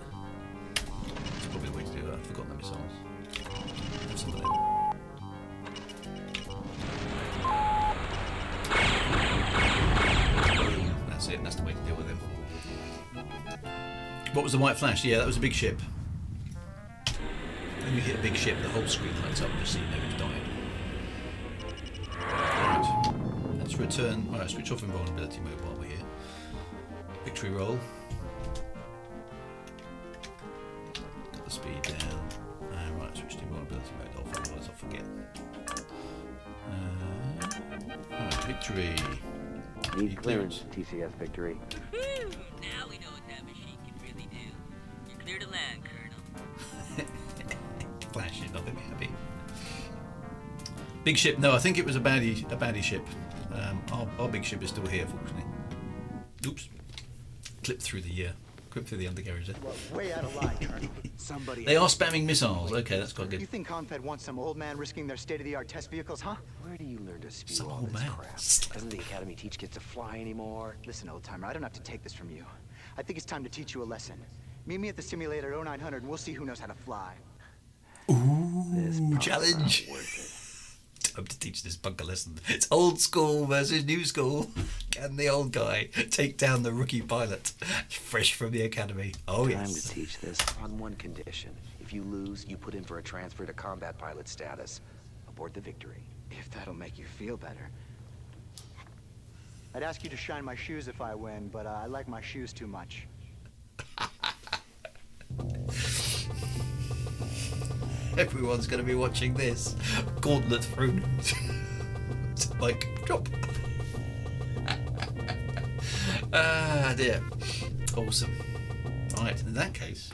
[SPEAKER 1] That's probably the way to do that. I've forgotten the missiles. Have some of them. Boom. That's it. That's the way to deal with them. What was the white flash? Yeah, that was a big ship. When you hit a big ship, the whole screen lights up just so you know it's dying. Return. Alright, switch off invulnerability mode while we're here. Victory roll. Got the speed down. Right, switch to invulnerability mode off, otherwise I'll forget. Alright, victory.
[SPEAKER 11] Need clearance, TCS victory.
[SPEAKER 9] Woo! Now we know what that machine can really do. You're clear to land, Colonel.
[SPEAKER 1] Flash, you're not going to be happy. Big ship. No, I think it was a baddie ship. Our big ship is still here, fortunately. Oops. Clip through the undercarriage there.
[SPEAKER 13] Well, way out of line, Colonel. Somebody.
[SPEAKER 1] They are spamming missiles. Okay, that's quite good.
[SPEAKER 13] You think Confed wants some old man risking their state-of-the-art test vehicles, huh?
[SPEAKER 4] Where do you learn to spew
[SPEAKER 1] Some
[SPEAKER 4] all
[SPEAKER 1] old
[SPEAKER 4] this
[SPEAKER 1] man.
[SPEAKER 4] crap? Doesn't the Academy teach kids to fly anymore?
[SPEAKER 13] Listen, old-timer, I don't have to take this from you. I think it's time to teach you a lesson. Meet me at the simulator at 0900 and we'll see who knows how to fly.
[SPEAKER 1] Ooh, challenge. Time to teach this bunker lesson. It's old school versus new school. Can the old guy take down the rookie pilot fresh from the academy? Oh,
[SPEAKER 4] Time
[SPEAKER 1] yes.
[SPEAKER 4] to teach this on one condition. If you lose, you put in for a transfer to combat pilot status. Aboard the Victory.
[SPEAKER 13] If that'll make you feel better. I'd ask you to shine my shoes if I win, but I like my shoes too much.
[SPEAKER 1] Everyone's going to be watching this. Gauntlet thrown. Like, drop. Ah, dear. Awesome. Right, in that case.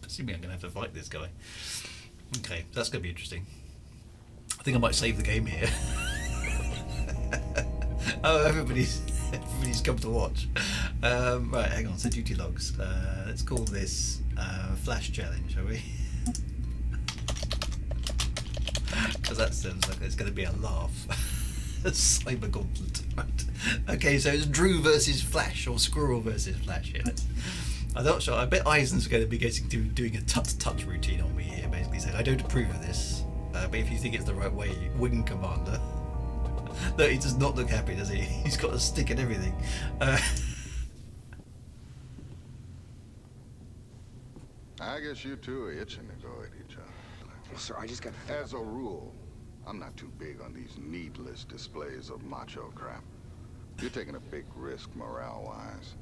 [SPEAKER 1] Assuming I'm going to have to fight this guy. Okay, that's going to be interesting. I think I might save the game here. Oh, everybody's come to watch. Right, hang on. So duty logs. Let's call this Flash Challenge, shall we? Because that sounds like it's going to be a laugh. Cyber Gauntlet. Right. Okay, so it's Drew versus Flash, or Squirrel versus Flash here. I'm not sure. I bet EISEN's going to be doing a touch routine on me here, basically saying I don't approve of this, but if you think it's the right way, Wing Commander. No, he does not look happy, does he? He's got a stick and everything.
[SPEAKER 5] I guess you two are itching to go at each other.
[SPEAKER 4] Well, sir, I just got...
[SPEAKER 5] As a rule, I'm not too big on these needless displays of macho crap. You're taking a big risk morale-wise.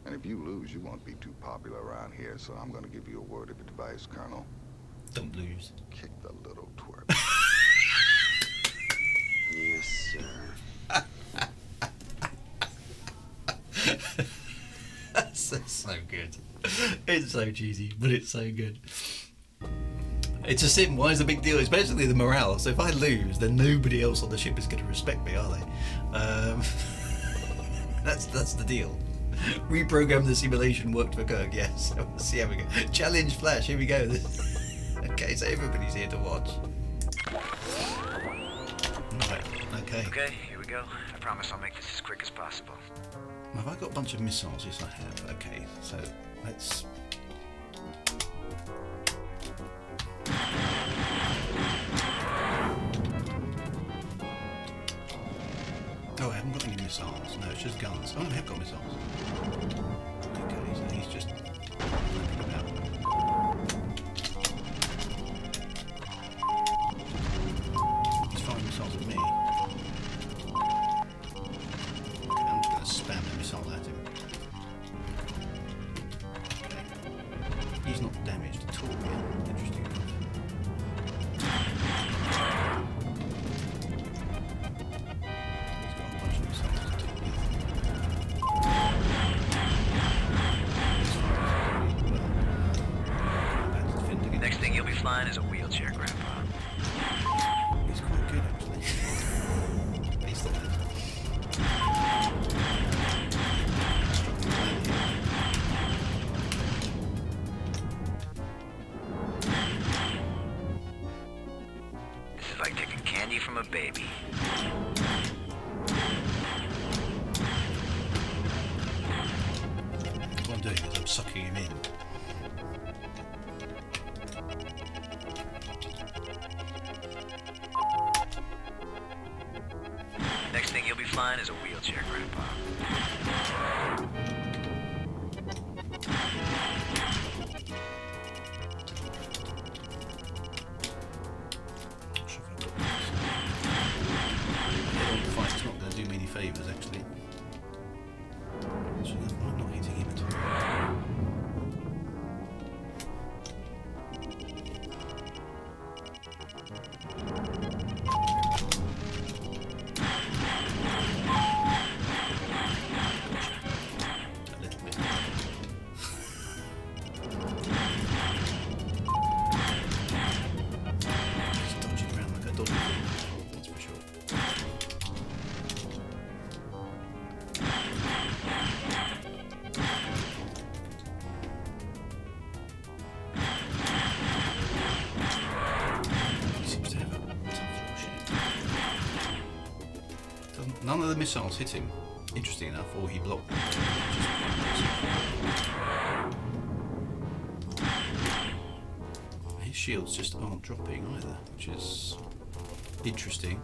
[SPEAKER 5] And if you lose, you won't be too popular around here, so I'm going to give you a word of advice, Colonel.
[SPEAKER 1] Don't lose.
[SPEAKER 5] Kick the little twerp.
[SPEAKER 4] Yes, sir.
[SPEAKER 1] That's so good. It's so cheesy, but it's so good. It's a sim. Why is the big deal? It's basically the morale. So if I lose, then nobody else on the ship is going to respect me, are they? That's the deal. Reprogram the simulation worked for Kirk. Yes. Let's see how we go. Challenge Flash. Here we go. Okay, so everybody's here to watch. Right. Okay.
[SPEAKER 10] Okay, here we go. I promise I'll make this as quick as possible.
[SPEAKER 1] Have I got a bunch of missiles? Yes, I have. Okay, so let's... Oh, I haven't got any missiles. No, it's just guns. Oh, I have got missiles. Okay, so he's just... He's firing missiles at me. Okay, I'm just going to spam a missile at him. Okay. He's not damaged at all yet. Interesting enough.
[SPEAKER 10] Next thing you'll be flying is a wheelchair, Grandpa.
[SPEAKER 1] He's quite good, actually. Based on it.
[SPEAKER 10] This is like taking candy from a baby.
[SPEAKER 1] What I'm doing is I'm sucking him in.
[SPEAKER 10] Next thing you'll be flying is a wheelchair, Grandpa.
[SPEAKER 1] The fight's not going to do me any favours, actually. So I'm not hitting him at all. None of the missiles hit him, interesting enough, or he blocked them. His shields just aren't dropping either, which is interesting.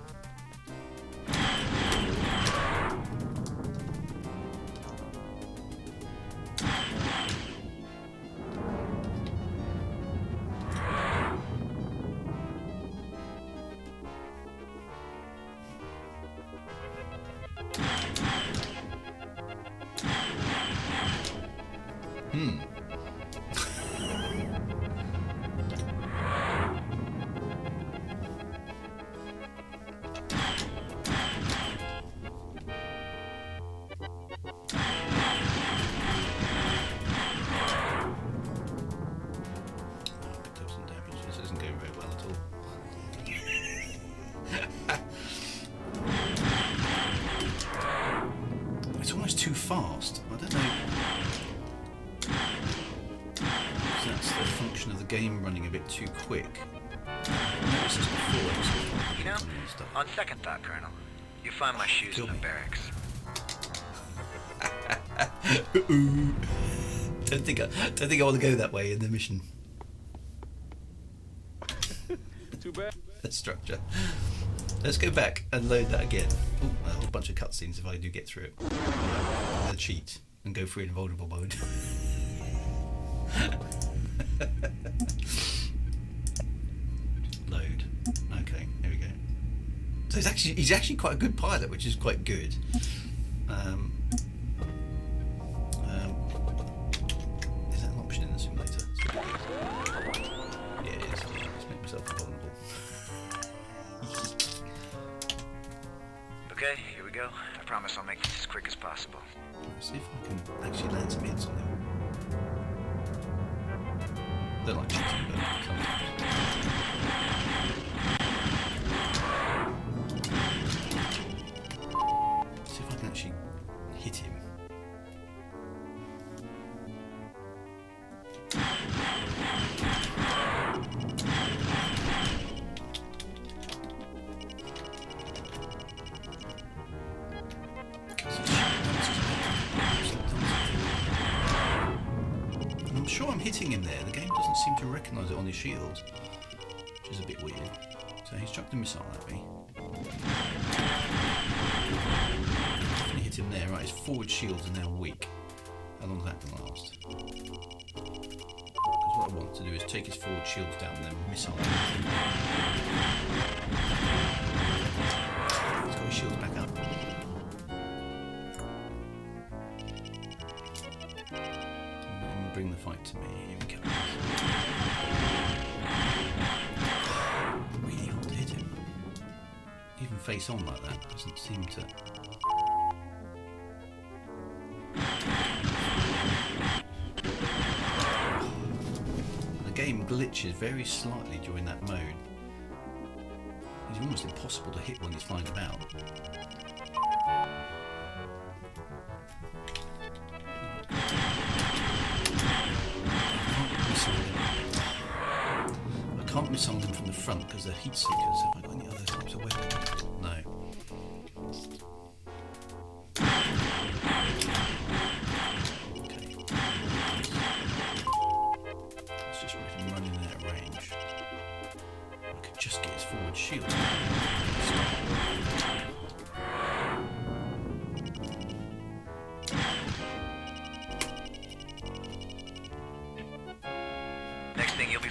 [SPEAKER 1] game running a bit too quick. This is before,
[SPEAKER 14] You know, on second thought, Colonel, you find my shoes in the barracks.
[SPEAKER 1] Don't think I want to go that way in the mission.
[SPEAKER 7] Too bad.
[SPEAKER 1] Structure. Let's go back and load that again. Ooh, a whole bunch of cutscenes if I do get through it. I'll cheat and go through invulnerable mode. Load. Okay, here we go. So he's actually quite a good pilot, which is quite good. Is that an option in the simulator? Yeah, it is. Let's make myself invulnerable.
[SPEAKER 14] Okay, here we go. I promise I'll make this as quick as possible.
[SPEAKER 1] Let's see if I can actually land some hits on him. Don't like cheating, but sometimes. See if I can actually hit him. I'm sure I'm hitting him there. The game doesn't seem to recognise it on his shield, which is a bit weird. So he's chucked a missile at me. Definitely hit him there. Right, his forward shields are now weak. How long is that going to last? Because what I want to do is take his forward shields down and then missile him. He's got his shields back up. Bring the fight to me. Here we go. Really hard to hit him. Even face on like that doesn't seem to. The game glitches very slightly during that mode. It's almost impossible to hit when he's flying about. I can't missile them from the front because they're heat seekers. Have I got any other types of weapons? No. Okay. Let's just make him running out of range. I could just get his forward shield.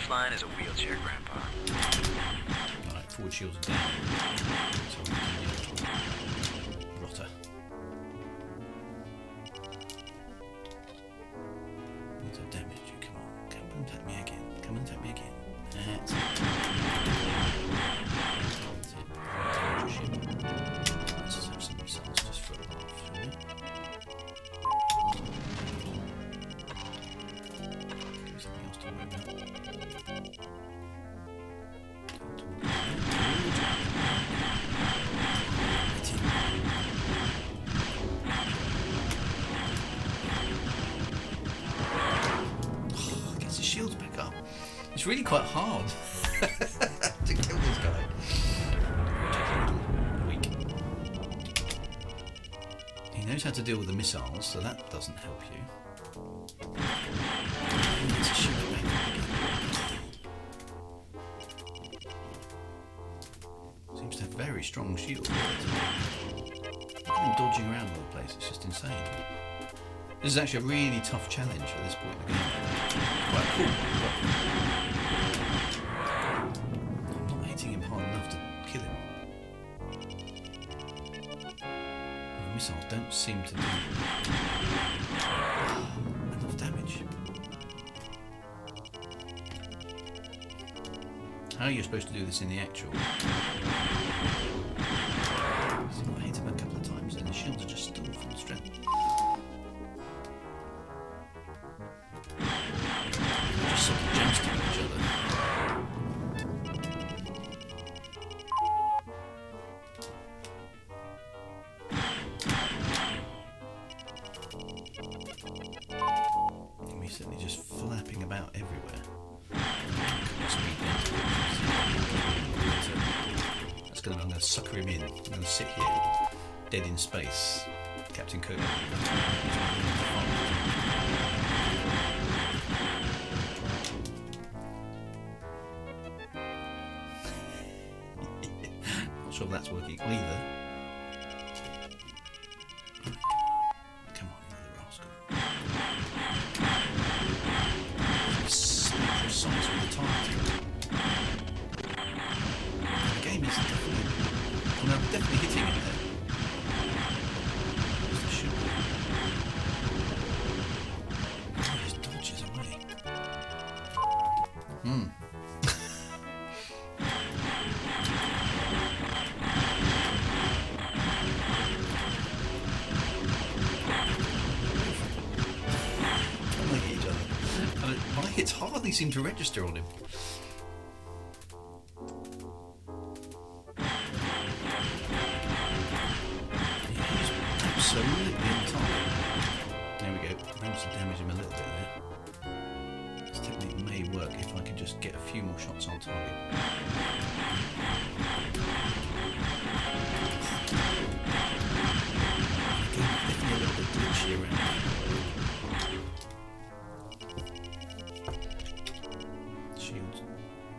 [SPEAKER 14] Flying is a wheelchair, Grandpa.
[SPEAKER 1] Alright, forward shields are down. So rotter. Needs a damage. Come on. Come and attack me again. Come and attack me again. That's it. That's it. Damage your ship. Let's just have some missiles just for a laugh, shall we? Something else to worry about. Gets his shields back up. It's really quite hard to kill this guy. Weak. He knows how to deal with the missiles, so that doesn't help you. He gets his shields back up again. Seems to have very strong shields. Look at him dodging around all the place. It's just insane. This is actually a really tough challenge at this point in the game. Quite cool. I'm not hitting him hard enough to kill him. The missiles don't seem to do enough damage. How are you supposed to do this in the actual? So I hit him a couple of times and the shields are just still full strength. They're just sort of jousting each other. And he's certainly just flapping about everywhere. going to sucker him in. I'm going to sit here, dead in space. Captain Cook. Not sure if that's working either. Come on, you little rascal. So precise with the targeting. The game is definitely, well, I'm definitely hitting it there. Where's the shoot? Oh, he just dodges away. Look at each other. My hits hardly seem to register on him. He's absolutely on target. There we go. Managed to damage him a little bit there. This technique may work if I could just get a few more shots on target. Definitely a little bit glitchy around. Shields.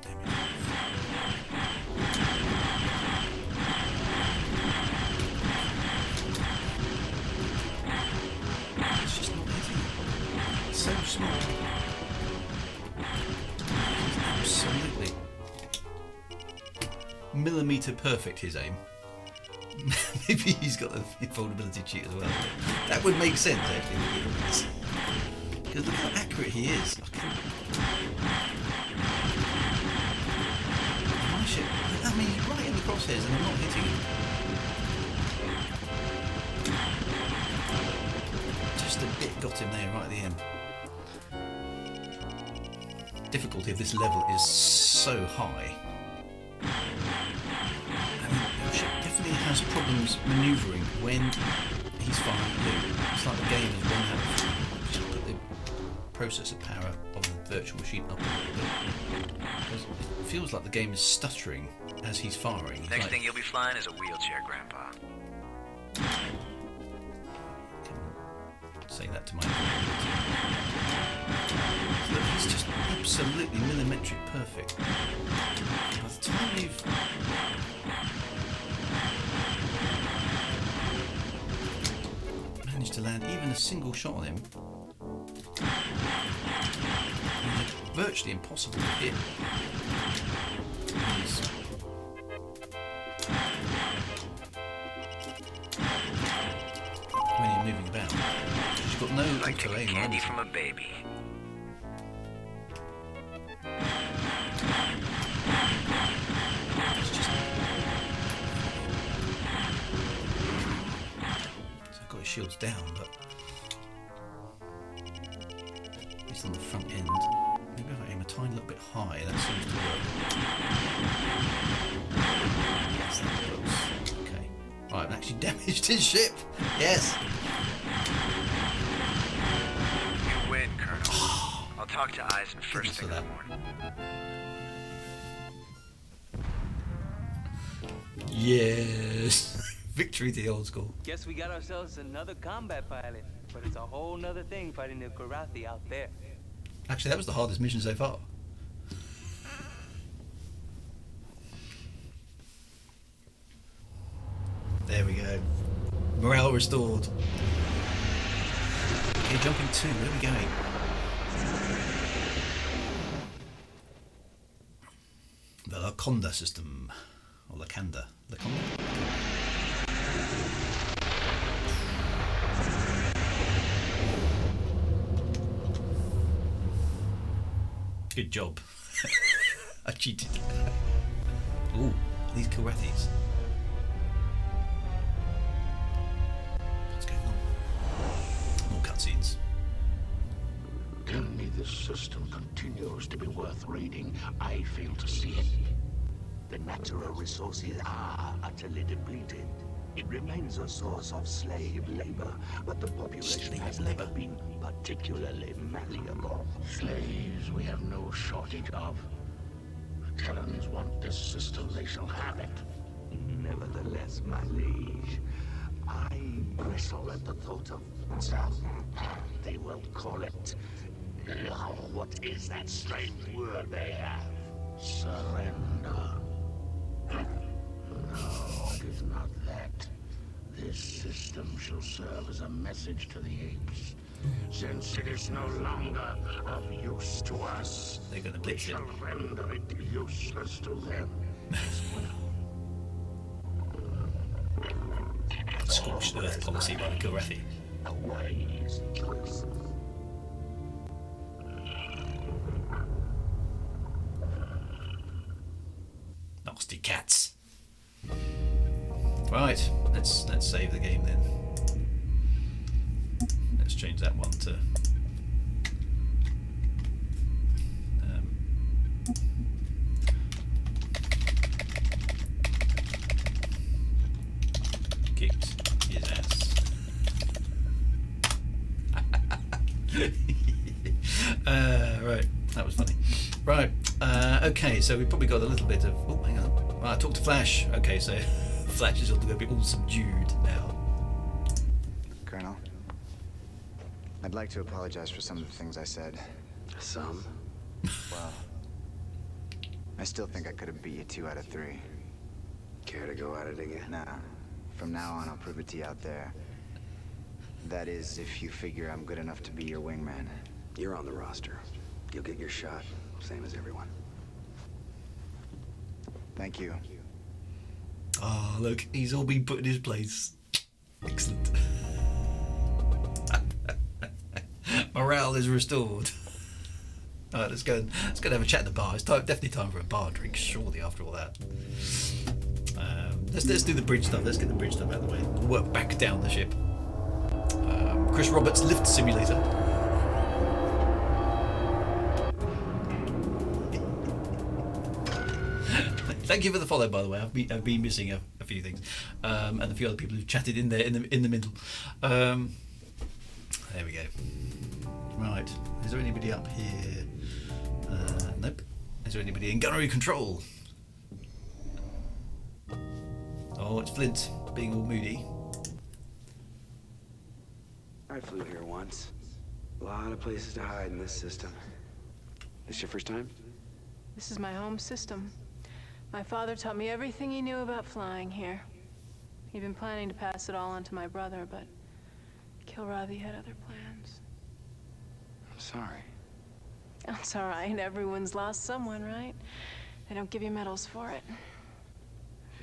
[SPEAKER 1] Damage. It's just not hitting. It's so small. It's absolutely millimetre perfect, his aim. Maybe he's got a vulnerability cheat as well. That would make sense, actually. Because look how accurate he is. My shit. I mean, he's right in the crosshairs and I'm not hitting him. Just a bit got him there right at the end. Difficulty of this level is so high. He has problems manoeuvring when he's firing blue. It's like the game has run out of just put the processor power of the virtual machine up a little bit. Because it feels like the game is stuttering as he's firing. It's
[SPEAKER 14] Next
[SPEAKER 1] like,
[SPEAKER 14] thing you'll be flying is a wheelchair, Grandpa.
[SPEAKER 1] Say that to my Look, he's just absolutely millimetric perfect. By the time we've managed to land even a single shot on him, it's virtually impossible to hit. When you're moving about, you've got no
[SPEAKER 14] like
[SPEAKER 1] auto aim.
[SPEAKER 14] Candy from a baby.
[SPEAKER 1] It's just. So I've got his shields down, but he's on the front end. Maybe if I aim a tiny little bit high, that seems to work. Yes, that works. Okay. Right, I've actually damaged his ship. Yes.
[SPEAKER 14] You win, Colonel. I'll talk to EISEN first thing in the morning.
[SPEAKER 1] Yes. Victory to the old school.
[SPEAKER 15] Guess we got ourselves another combat pilot, but it's a whole nother thing fighting the Karathi out there.
[SPEAKER 1] Actually, that was the hardest mission so far. There we go. Morale restored. Okay, jumping 2. Where are we going? The Laconda system. Or Lacanda. Laconda? Good job. I cheated. Ooh, these Karathis. What's going on? More cutscenes.
[SPEAKER 16] Tell me this system continues to be worth raiding. I fail to see it. The natural resources are utterly depleted. It remains a source of slave labor, but the population has never been particularly malleable. Slaves we have no shortage of. The Terrans want this system, they shall have it. Nevertheless, my liege, I bristle at the thought of they will call it. What is that strange word they have? Surrender. No, it is not that. This system shall serve as a message to the apes. Since it is no longer of use to us,
[SPEAKER 1] they're going to blitz it.
[SPEAKER 16] We shall render it useless to them as well.
[SPEAKER 1] Scorched earth policy by the Kilrathi.
[SPEAKER 16] A wise choice.
[SPEAKER 1] Nasty cats. Right, let's save the game then. Let's change that one to kicked his ass. Right, that was funny. Right, okay, so we probably got a little bit of. Oh, hang on. I talked to Flash. Okay, so Flash is going to be all subdued now.
[SPEAKER 13] Colonel, I'd like to apologize for some of the things I said.
[SPEAKER 4] Some?
[SPEAKER 13] Well, I still think I could have beat you 2 out of 3.
[SPEAKER 4] Care to go at it again?
[SPEAKER 13] Nah. From now on, I'll prove it to you out there. That is, if you figure I'm good enough to be your wingman.
[SPEAKER 4] You're on the roster. You'll get your shot, same as everyone.
[SPEAKER 13] Thank you.
[SPEAKER 1] Oh, look, he's all been put in his place. Excellent. Morale is restored. Alright, let's go and have a chat at the bar. It's definitely time for a bar drink, surely, after all that. Let's do the bridge stuff. Let's get the bridge stuff out of the way. We'll work back down the ship. Chris Roberts Lift Simulator. Thank you for the follow, by the way. I've been missing a few things, and a few other people who've chatted in there in the middle. There we go. Right, is there anybody up here? Nope. Is there anybody in gunnery control? Oh, it's Flint being all moody.
[SPEAKER 4] I flew here once. A lot of places to hide in this system. This your first time?
[SPEAKER 3] This is my home system. My father taught me everything he knew about flying here. He'd been planning to pass it all on to my brother, but Kilrathi had other plans.
[SPEAKER 4] I'm sorry.
[SPEAKER 3] That's all right. Everyone's lost someone, right? They don't give you medals for it.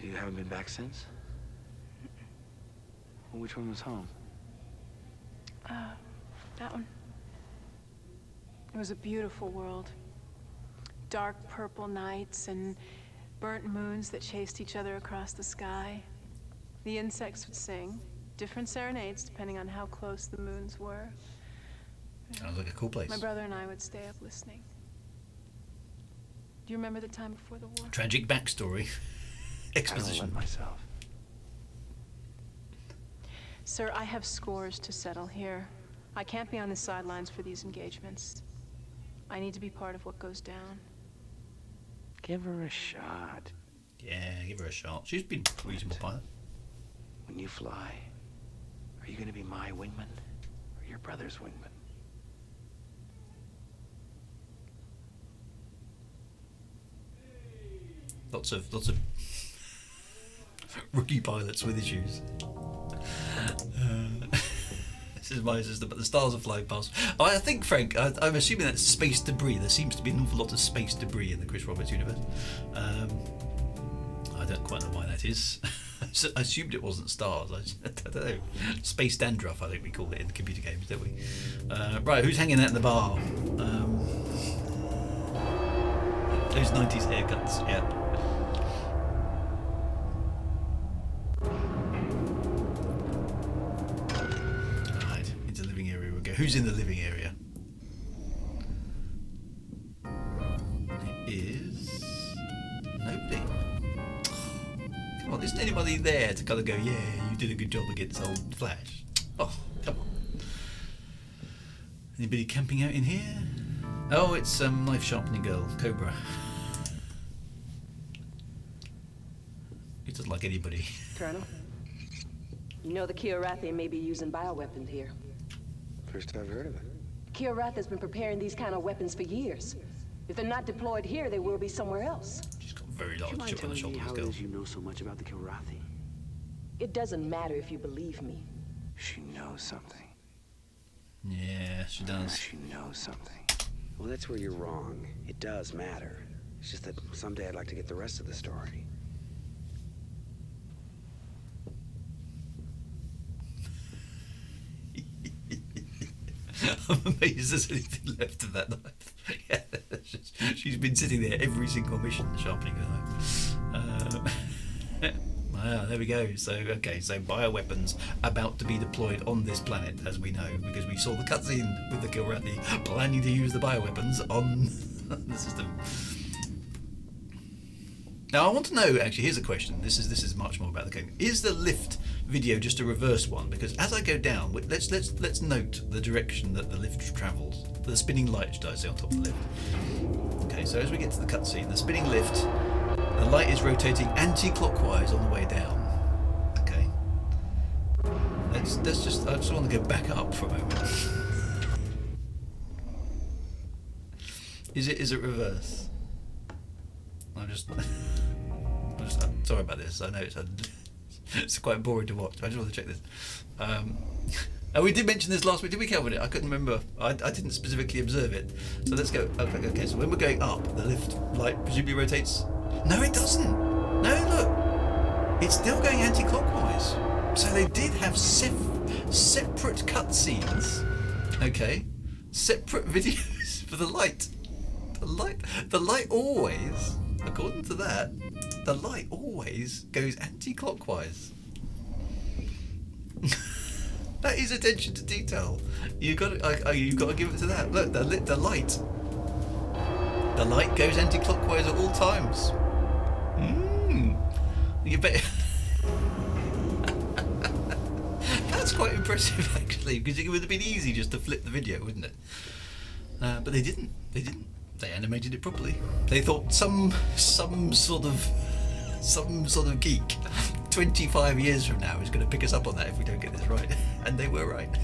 [SPEAKER 4] You haven't been back since? Well, which one was home?
[SPEAKER 3] That one. It was a beautiful world. Dark purple nights and burnt moons that chased each other across the sky. The insects would sing, different serenades depending on how close the moons were.
[SPEAKER 1] Sounds like a cool place.
[SPEAKER 3] My brother and I would stay up listening. Do you remember the time before the war?
[SPEAKER 1] Tragic backstory. Exposition.
[SPEAKER 4] I don't let myself.
[SPEAKER 3] Sir, I have scores to settle here. I can't be on the sidelines for these engagements. I need to be part of what goes down.
[SPEAKER 4] Give her a shot.
[SPEAKER 1] Yeah, give her a shot. She's been a reasonable pilot.
[SPEAKER 4] When you fly, are you going to be my wingman or your brother's wingman?
[SPEAKER 1] Lots of rookie pilots with issues. This is my system, but the stars are flying past. Oh, I think, Frank, I'm assuming that's space debris. There seems to be an awful lot of space debris in the Chris Roberts universe. I don't quite know why that is. I assumed it wasn't stars. I don't know. Space dandruff, I think we call it in the computer games, don't we? Right, who's hanging out in the bar? Those 90s haircuts, yeah. Who's in the living area? It is nobody. Come on, isn't anybody there to kind of go, yeah, you did a good job against old Flash? Oh, come on. Anybody camping out in here? Oh, it's knife sharpening girl, Cobra. He doesn't like anybody.
[SPEAKER 17] Colonel, you know the Kiorathi may be using bioweapons here.
[SPEAKER 4] First I've heard of it.
[SPEAKER 17] Kiorath has been preparing these kind of weapons for years. If they're not deployed here, they will be somewhere else.
[SPEAKER 1] She's got very large
[SPEAKER 11] Do you mind
[SPEAKER 1] chip on the
[SPEAKER 11] telling
[SPEAKER 1] shoulder,
[SPEAKER 11] me
[SPEAKER 1] this
[SPEAKER 11] how
[SPEAKER 1] girl.
[SPEAKER 11] it is you know so much about the Kiorathi?
[SPEAKER 17] It doesn't matter if you believe me.
[SPEAKER 4] She knows something.
[SPEAKER 1] Yeah, she does.
[SPEAKER 4] She knows something.
[SPEAKER 11] Well, that's where you're wrong. It does matter. It's just that someday I'd like to get the rest of the story.
[SPEAKER 1] I'm amazed there's anything left of that knife. Yeah, she's been sitting there every single mission sharpening her knife. Wow, there we go. So, okay, so bioweapons about to be deployed on this planet, as we know, because we saw the cutscene with the Kiorathi planning to use the bioweapons on the system. Now, I want to know, actually, here's a question. This is much more about the game. Is the lift video just a reverse one? Because as I go down, let's note the direction that the lift travels. The spinning light, should I say, on top of the lift. Okay, so as we get to the cutscene, the spinning lift, the light is rotating anti-clockwise on the way down. Okay. I just want to go back up for a moment. Is it reverse? I'm sorry about this. I know it's quite boring to watch. I just want to check this. And we did mention this last week. Did we cover it? I couldn't remember. I didn't specifically observe it. So let's go. Okay, so when we're going up, the lift light presumably rotates. No, it doesn't. No, look. It's still going anti-clockwise. So they did have separate cutscenes. Okay. Separate videos for the light. The light always, according to that, the light always goes anti-clockwise. That is attention to detail. You've got to give it to that. Look, the light goes anti-clockwise at all times. You bet. That's quite impressive, actually, because it would have been easy just to flip the video, wouldn't it? But they didn't. They animated it properly. They thought some sort of geek 25 years from now is going to pick us up on that if we don't get this right, and they were right.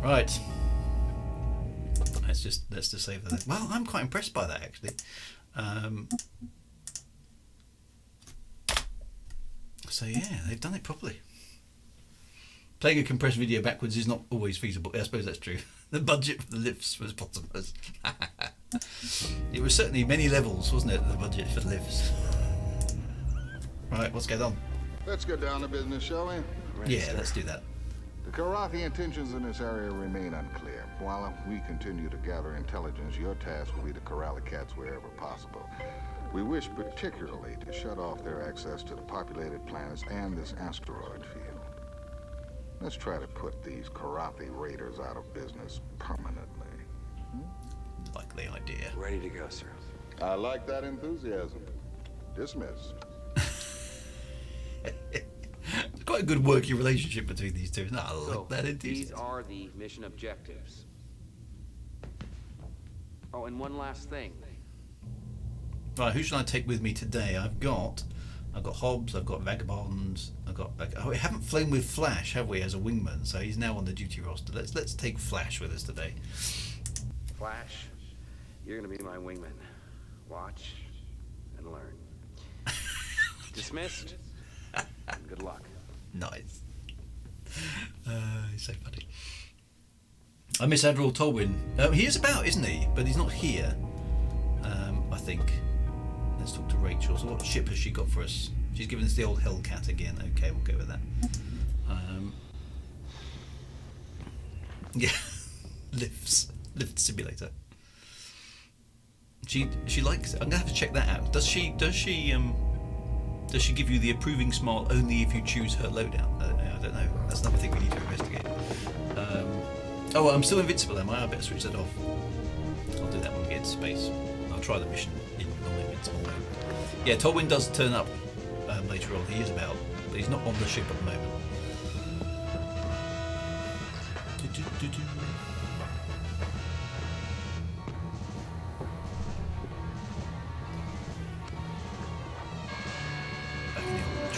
[SPEAKER 1] Right. Let's just save that. Well, I'm quite impressed by that, actually. So yeah, they've done it properly. Playing a compressed video backwards is not always feasible. I suppose that's true. The budget for the lifts was bottomless. It was certainly many levels, wasn't it, the budget for the lifts? Right, what's going on?
[SPEAKER 5] Let's get down to business, shall we?
[SPEAKER 1] Yeah, let's do that.
[SPEAKER 5] The Kiorathi intentions in this area remain unclear. While we continue to gather intelligence, your task will be to corral the cats wherever possible. We wish particularly to shut off their access to the populated planets and this asteroid field. Let's try to put these Kiorathi raiders out of business permanently.
[SPEAKER 1] Likely idea.
[SPEAKER 4] Ready to go, sir.
[SPEAKER 5] I like that enthusiasm. Dismissed.
[SPEAKER 1] It's quite a good working relationship between these two. No, I like that enthusiasm.
[SPEAKER 18] These are the mission objectives. Oh, and one last thing.
[SPEAKER 1] Right, who should I take with me today? I've got Hobbs, I've got Vagabond, we haven't flown with Flash, have we, as a wingman? So he's now on the duty roster. Let's take Flash with us today.
[SPEAKER 18] Flash, you're gonna be my wingman. Watch and learn. Dismissed. Good luck.
[SPEAKER 1] Nice. He's so funny. I miss Admiral Tolwyn. He is about, isn't he? But he's not here. I think. Let's talk to Rachel. So what ship has she got for us? She's given us the old Hellcat again. Okay, we'll go with that. Yeah, lift simulator. She likes it. I'm gonna have to check that out. Does she give you the approving smile only if you choose her loadout? I don't know. That's another thing we need to investigate. Oh, I'm still invincible, am I? I better switch that off. I'll do that when we get into space. I'll try the mission in non-invincible mode. Yeah, Tolwyn does turn up later on. He is about, but he's not on the ship at the moment.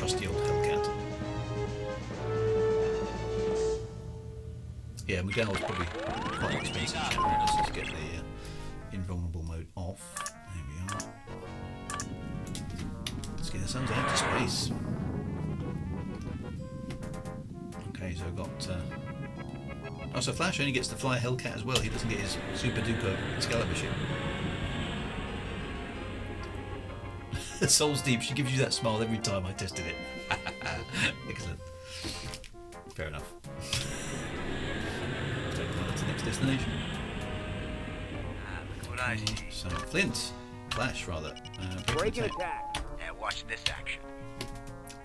[SPEAKER 1] trusty old Hellcat. Yeah, McDowell's probably quite expensive. Let's just get the invulnerable mode off. There we are. Let's get ourselves out to space. Okay, so I've got... Oh, so Flash only gets to fly a Hellcat as well. He doesn't get his super duper Excalibur ship. Soul's Deep, she gives you that smile every time I tested it. Excellent. Fair enough. Let's take that to the next destination.
[SPEAKER 14] What I see.
[SPEAKER 1] So, Flint. Flash, rather.
[SPEAKER 14] Break and attack. And watch this action.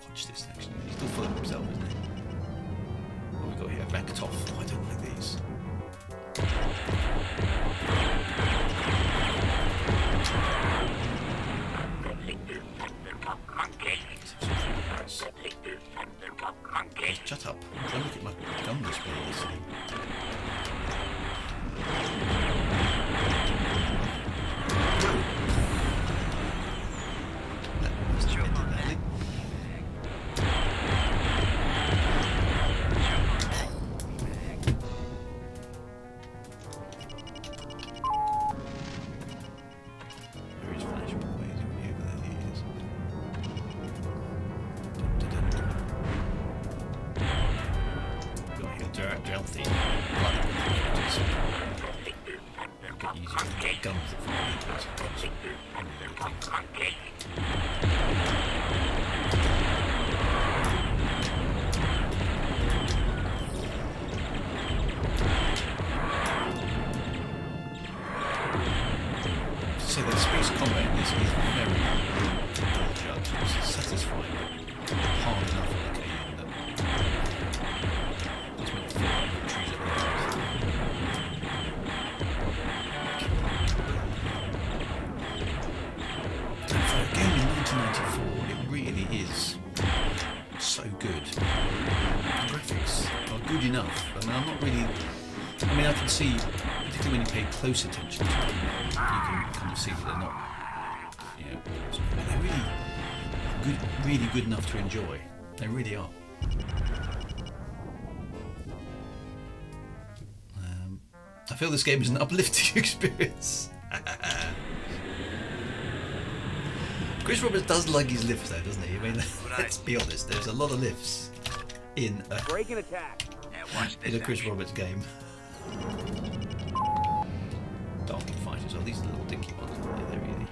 [SPEAKER 1] Watch this action. He's still full of himself, isn't he? What have we got here? Vakatov. Oh, I don't like these. Shut up. I'm trying to look at my gun display yesterday. That must have ended badly. Where is Flash? Where is he? Over there he is. Got here, Delphi. Get easier to get guns that fire. So the space combat in this is very it's satisfying. Hard enough on occasion that does make you feel like you're trees at the end. And for a game in 1994, it really is so good. The graphics are good enough. I mean, I'm not really... I mean, I can see, particularly when you pay close attention to them, you can kind of see that they're not, you know, they're really good enough to enjoy. They really are. I feel this game is an uplifting experience. Chris Roberts does like his lifts though, doesn't he? I mean, let's be honest, there's a lot of lifts in a Chris Roberts game. Darking fighters, oh, these are the little dinky ones, aren't they? They're really...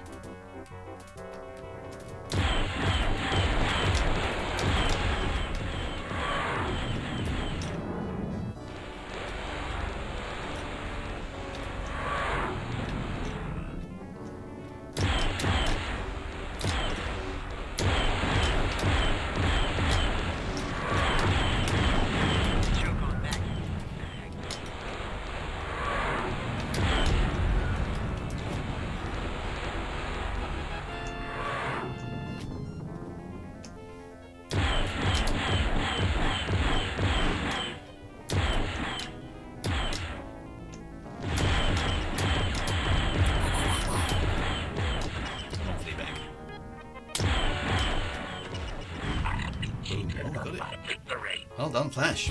[SPEAKER 1] Well done, Flash.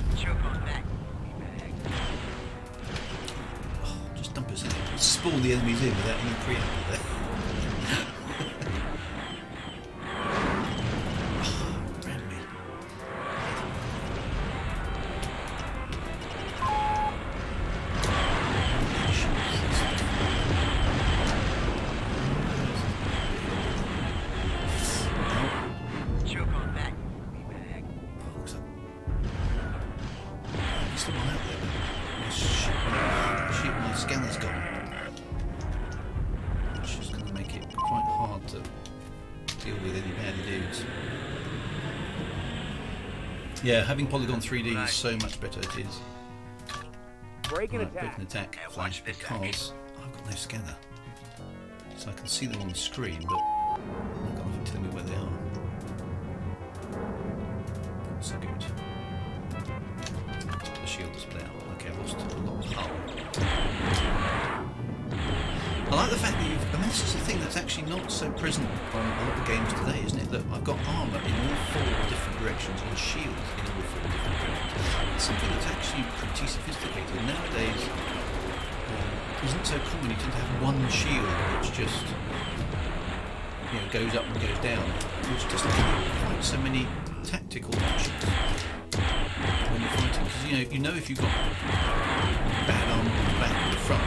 [SPEAKER 1] Oh, just dump us in. Spawn the enemies in without any preamble there. Yeah, having Polygon 3D is so much better. It is. Break and attack, Flash, because I've got no scanner, so I can see them on the screen, but I've got nothing to tell me where they are. So good. Let's put the shield display out. Okay, I've lost a lot of power. I like the fact that you've... I mean, this is a thing that's actually not so present on a lot of games today, isn't it? That I've got armour in all 4 different directions and shields in all 4 different directions. It's something that's actually pretty sophisticated. Nowadays, isn't so common. You tend to have one shield which just, you know, goes up and goes down, which doesn't give you quite so many tactical options when you're fighting. Because you know if you've got bad armour on the back or the front,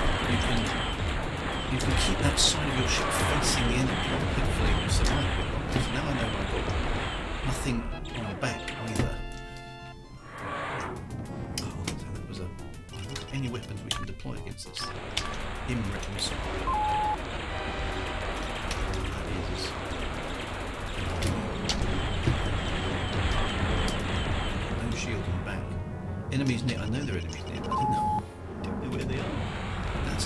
[SPEAKER 1] you can keep that side of your ship facing the enemy. Hopefully you survive a bit longer. So now I know I've got nothing on the back either. Oh, so that was any weapons we can deploy against this Imrit missile. That is... No shield on the back. Enemies near. I know they're enemies near, but I don't know where they are. That's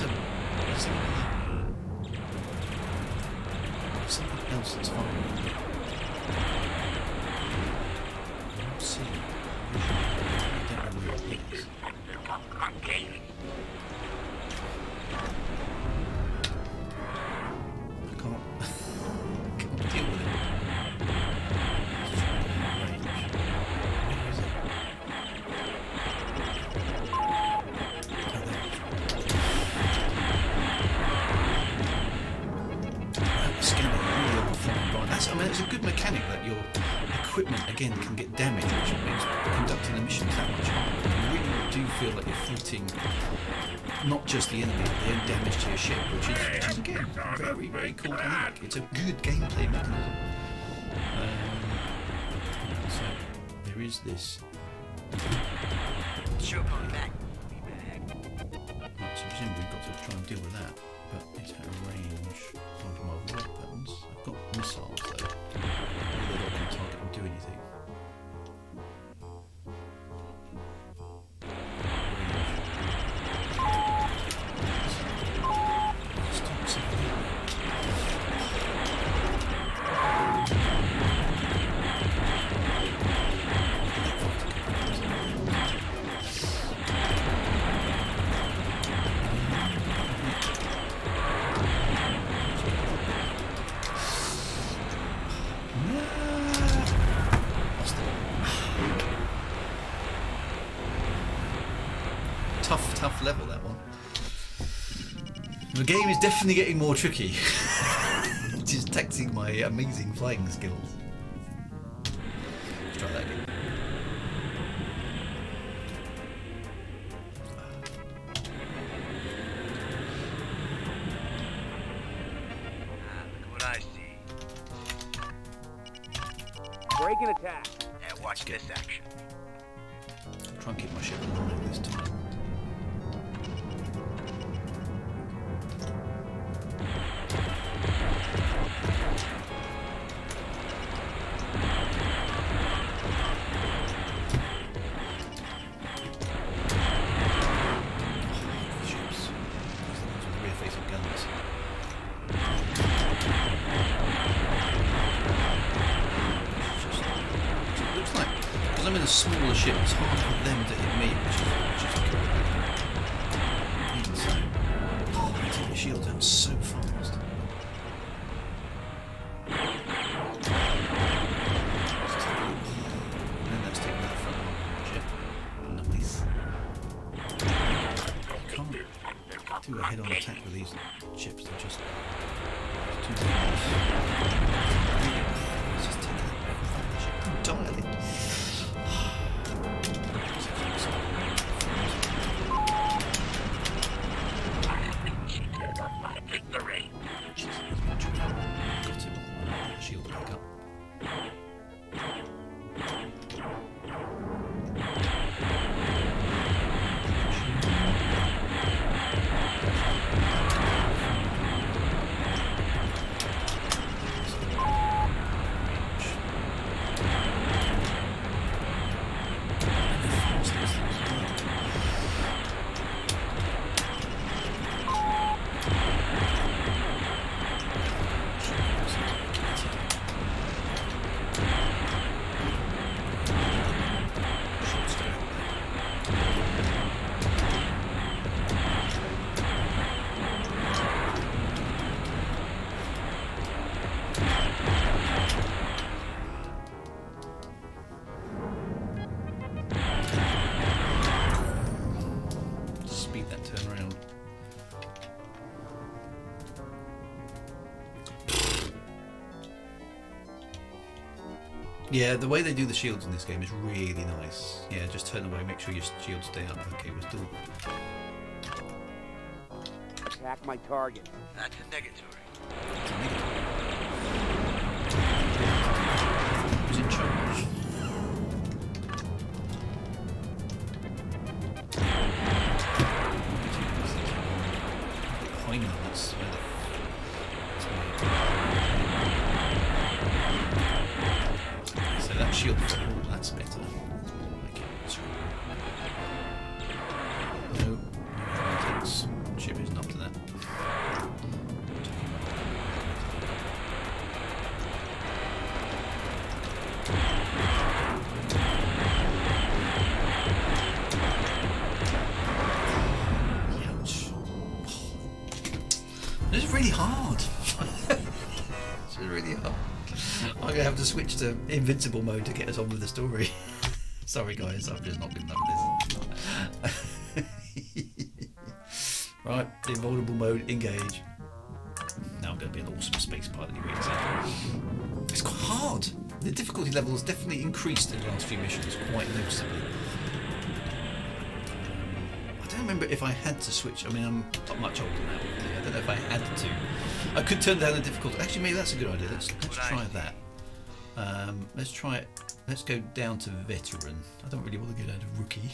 [SPEAKER 1] something else that's following me. I don't see it. I don't know where it is. I can't deal with it. It's a good mechanic that your equipment again can get damaged, which makes conducting the missions that much harder. You really do feel like you're fighting not just the enemy, but the own damage to your ship, which is again very, very cool dynamic. It's a good gameplay mechanism. So there is this.
[SPEAKER 9] Sure, coming back.
[SPEAKER 1] So presumably we've got to try and deal with that, but it's out of range of my weapons. I've got missiles though. Whether they can target and do anything. Stop something. Tough level, that one. The game is definitely getting more tricky. Just taxing my amazing flying skills. Let's try that again.
[SPEAKER 14] Look what I see.
[SPEAKER 15] Break and attack.
[SPEAKER 14] And watch this action.
[SPEAKER 1] I'll try and keep my ship alive this time. A smaller ship, it's hard for them to hit me, which is cool. Even so, I take the shield down so fast. And then that's taking that front ship. Nice. You can't do a head-on attack with these ships, they're just too dangerous. Let's just take that ship entirely. Shield back up. Yeah, the way they do the shields in this game is really nice. Yeah, just turn away, make sure your shields stay up. Okay, we're still...
[SPEAKER 19] Attack my target.
[SPEAKER 14] That's a negatory.
[SPEAKER 1] It's a negatory. Who's in charge? Behind them, that's where the... So that shield, oh, that's better. Okay, that's right. No, ship isn't up to that. Ouch. This is really hard. This is really hard. I'm going to have to switch to invincible mode to get us on with the story. Sorry guys, I'm just not good enough at this. Right, invulnerable mode, engage. Now I'm going to be an awesome space pilot. It's quite hard. The difficulty level has definitely increased in the last few missions quite noticeably. I don't remember if I had to switch. I mean, I'm not much older now. I don't know if I had to. I could turn down the difficulty. Actually, maybe that's a good idea. Let's try that. Let's try it. Let's go down to veteran. I don't really want to go down to rookie.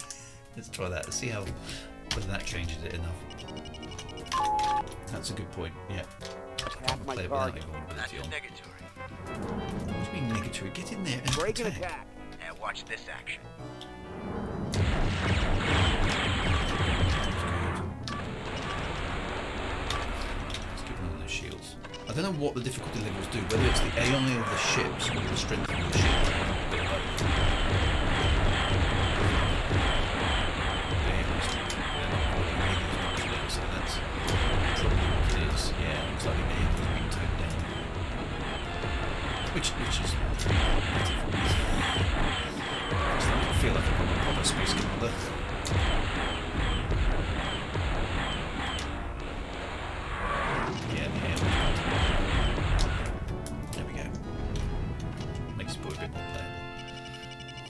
[SPEAKER 1] Let's try that. Let's see how whether that changes it enough. That's a good point. Yeah. Can't play it without invulnerability on. What do you mean negatory? Get in there and attack.
[SPEAKER 14] And watch this action.
[SPEAKER 1] Let's keep an eye on those shields. I don't know what the difficulty levels do, whether it's the AI of the ships or the strength of the ship. So that's probably what it is. Yeah, looks like the AI has been toned down. Which is I feel like I'm a proper space commander. Yeah. There we go. Makes it a bit more playable.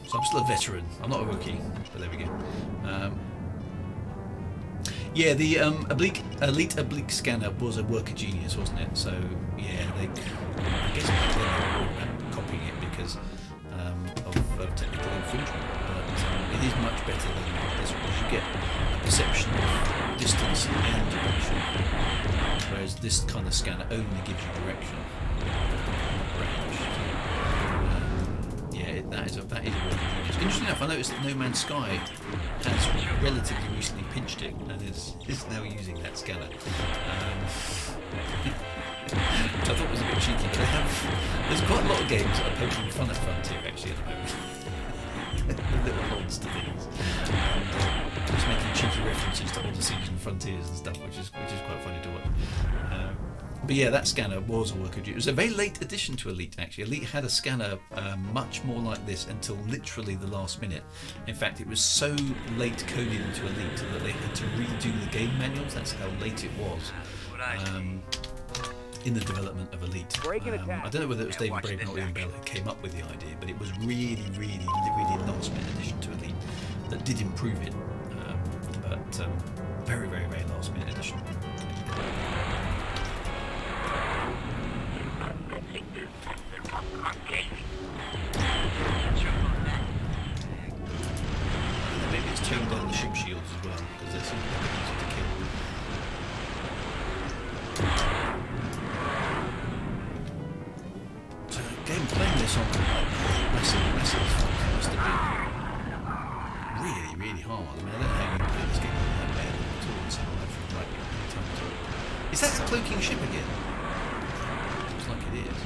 [SPEAKER 1] So I'm still a veteran. I'm not a rookie, but there we go. Yeah, the elite oblique scanner was a work of genius, wasn't it? So yeah, I guess they were copying it because of technical infringement, but it is much better than this one. You get a perception of distance and direction, whereas this kind of scanner only gives you direction, range. Yeah, that is a work of genius. Interesting enough, I noticed that No Man's Sky has relatively recently pinched it and is now using that scanner. Which I thought was a bit cheeky. There's quite a lot of games that are poking fun at Frontier actually at the moment. The little nods to things. And just making cheeky references to Odyssey and Frontiers and stuff, which is quite funny to watch. But yeah, that scanner was a work of genius. It was a very late addition to Elite, actually. Elite had a scanner much more like this until literally the last minute. In fact, it was so late coded into Elite that they had to redo the game manuals. That's how late it was in the development of Elite. I don't know whether it was David Braben or Ian Bell who came up with the idea, but it was really last minute addition to Elite that did improve it. But very last minute addition. Maybe it's toned down the ship shields as well, because they're simply easy to kill. So again, playing this on massive must have been really hard. I mean, I don't know how you can play this game on that bad at all and sound like from right behind the time. Is that a cloaking ship again? Looks like it is.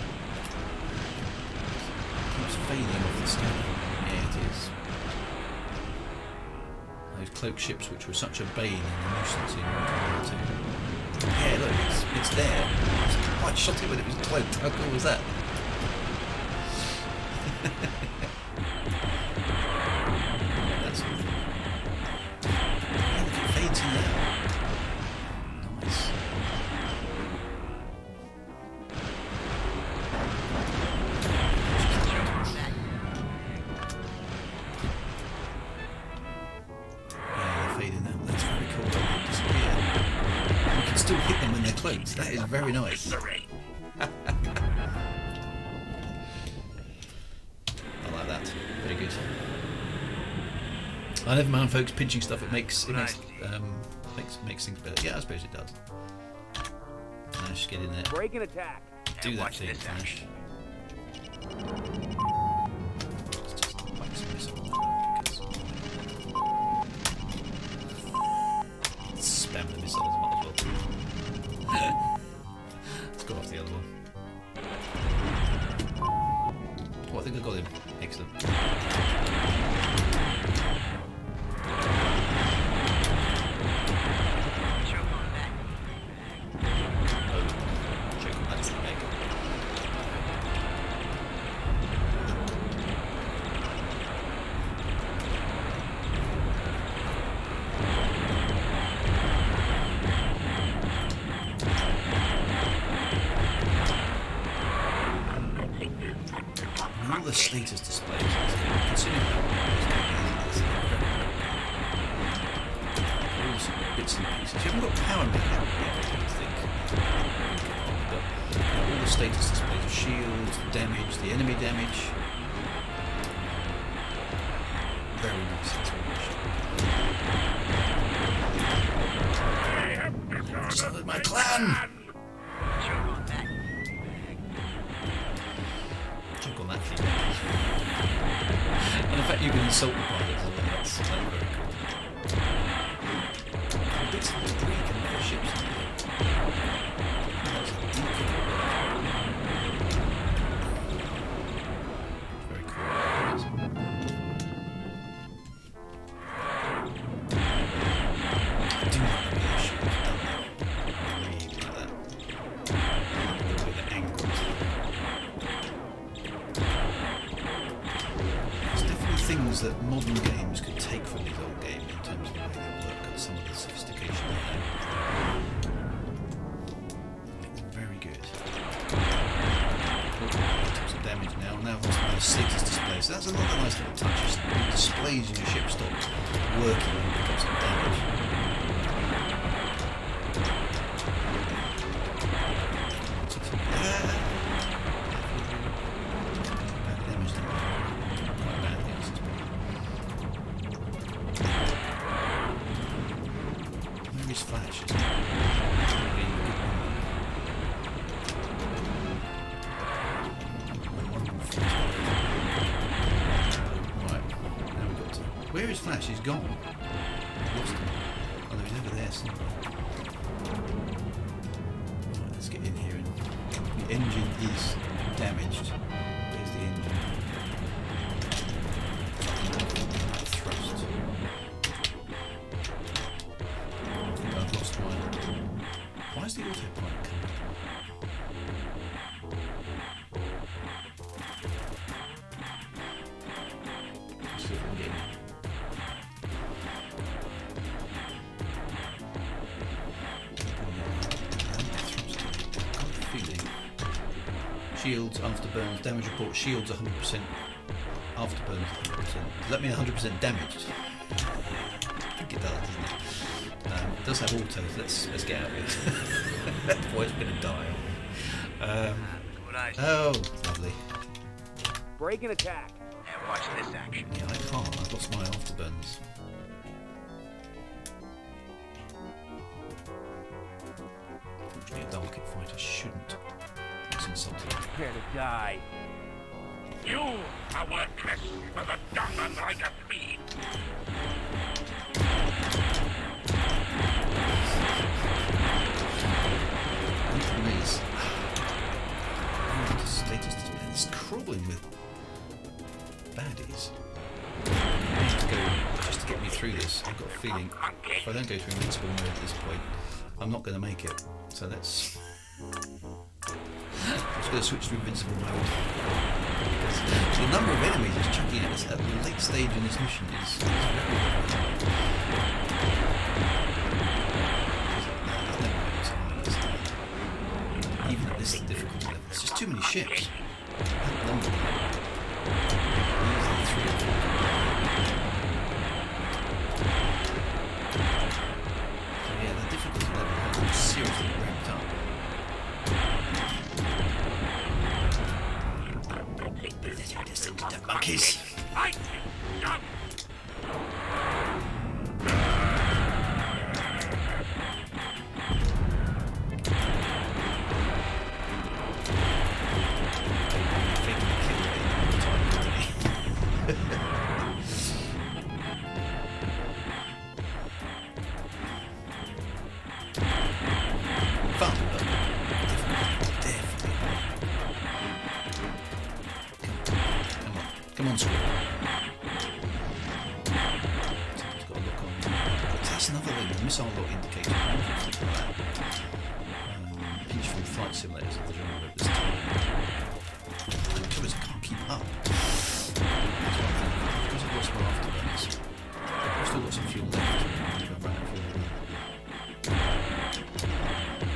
[SPEAKER 1] Keeps fading off the scanner. Yeah, it is. Those cloak ships which were such a bane and a nuisance in Wing Commander 2. Yeah, look, it's there. I shot it when it was cloaked. How cool was that? That's cool. Yeah, look, it fades in there. Nice. That is very nice. I like that. Very good. I never mind, folks. Pinching stuff makes things better. Yeah, I suppose it does. Nash, get in there.
[SPEAKER 19] Break and attack.
[SPEAKER 1] Do that thing, Nash. Spam the missiles, might as well. Let's go off the other one. Oh, I think I got him. Excellent. Status displays. Considering all bits and pieces. You haven't got power meter yet, I think. All the status displays, the shields, the damage, the enemy damage. Very nice information. So with my clan! And the fact you can insult the pilots as well, that's very cool. Bits of debris can never ships. That's a deep kick. Very cool. I do like the way the ship is done. Really like that. The way the angles. Things that modern games could take from these old games in terms of the way they work and some of the sophistication they have. It's very good. Took some damage now. Now what's my status display? So that's another nice little touch. It displays in your ship stops working and pick up some damage. Where is Flash? He's gone. Lost him. Oh no, he's over there somewhere. Right, let's get in here. The engine is damaged. Where's the engine? Thrust. I think I've lost mine. Why is the autopilot coming? Let's see if we can get in. Shields, afterburns, damage report, shields 100%, afterburns 100%. Does that mean 100% damaged? I think it does, doesn't it? It does have auto, so let's get out of here. Otherwise we're going to die, aren't we? Oh, lovely.
[SPEAKER 19] Break and attack.
[SPEAKER 9] And watch this action.
[SPEAKER 1] Yeah, I can't. I've lost my afterburns. Unfortunately, a Dalek fighter shouldn't. It's insulting.
[SPEAKER 19] Prepare to die.
[SPEAKER 6] You are worthless for the dung and like a feed.
[SPEAKER 1] Status display. It's crawling with baddies. I need to go just to get me through this. I've got a feeling if I don't go to invincible mode at this point, I'm not going to make it. So let's. I'm just going to switch to invincible mode. Because the number of enemies it's chucking at us at the late stage in this mission is very even at this difficulty level. It's just too many ships. That number. Easily 3 or 4. So yeah, the difficulty level has seriously ramped up. monkeys. Come on, Squirrel. That's another thing, missile lock indicator. Pinch from flight simulators of the genre at this time. I can't keep up. That's one thing. Because I've lost my afterburners. I've still got some fuel left. I've run out of fuel.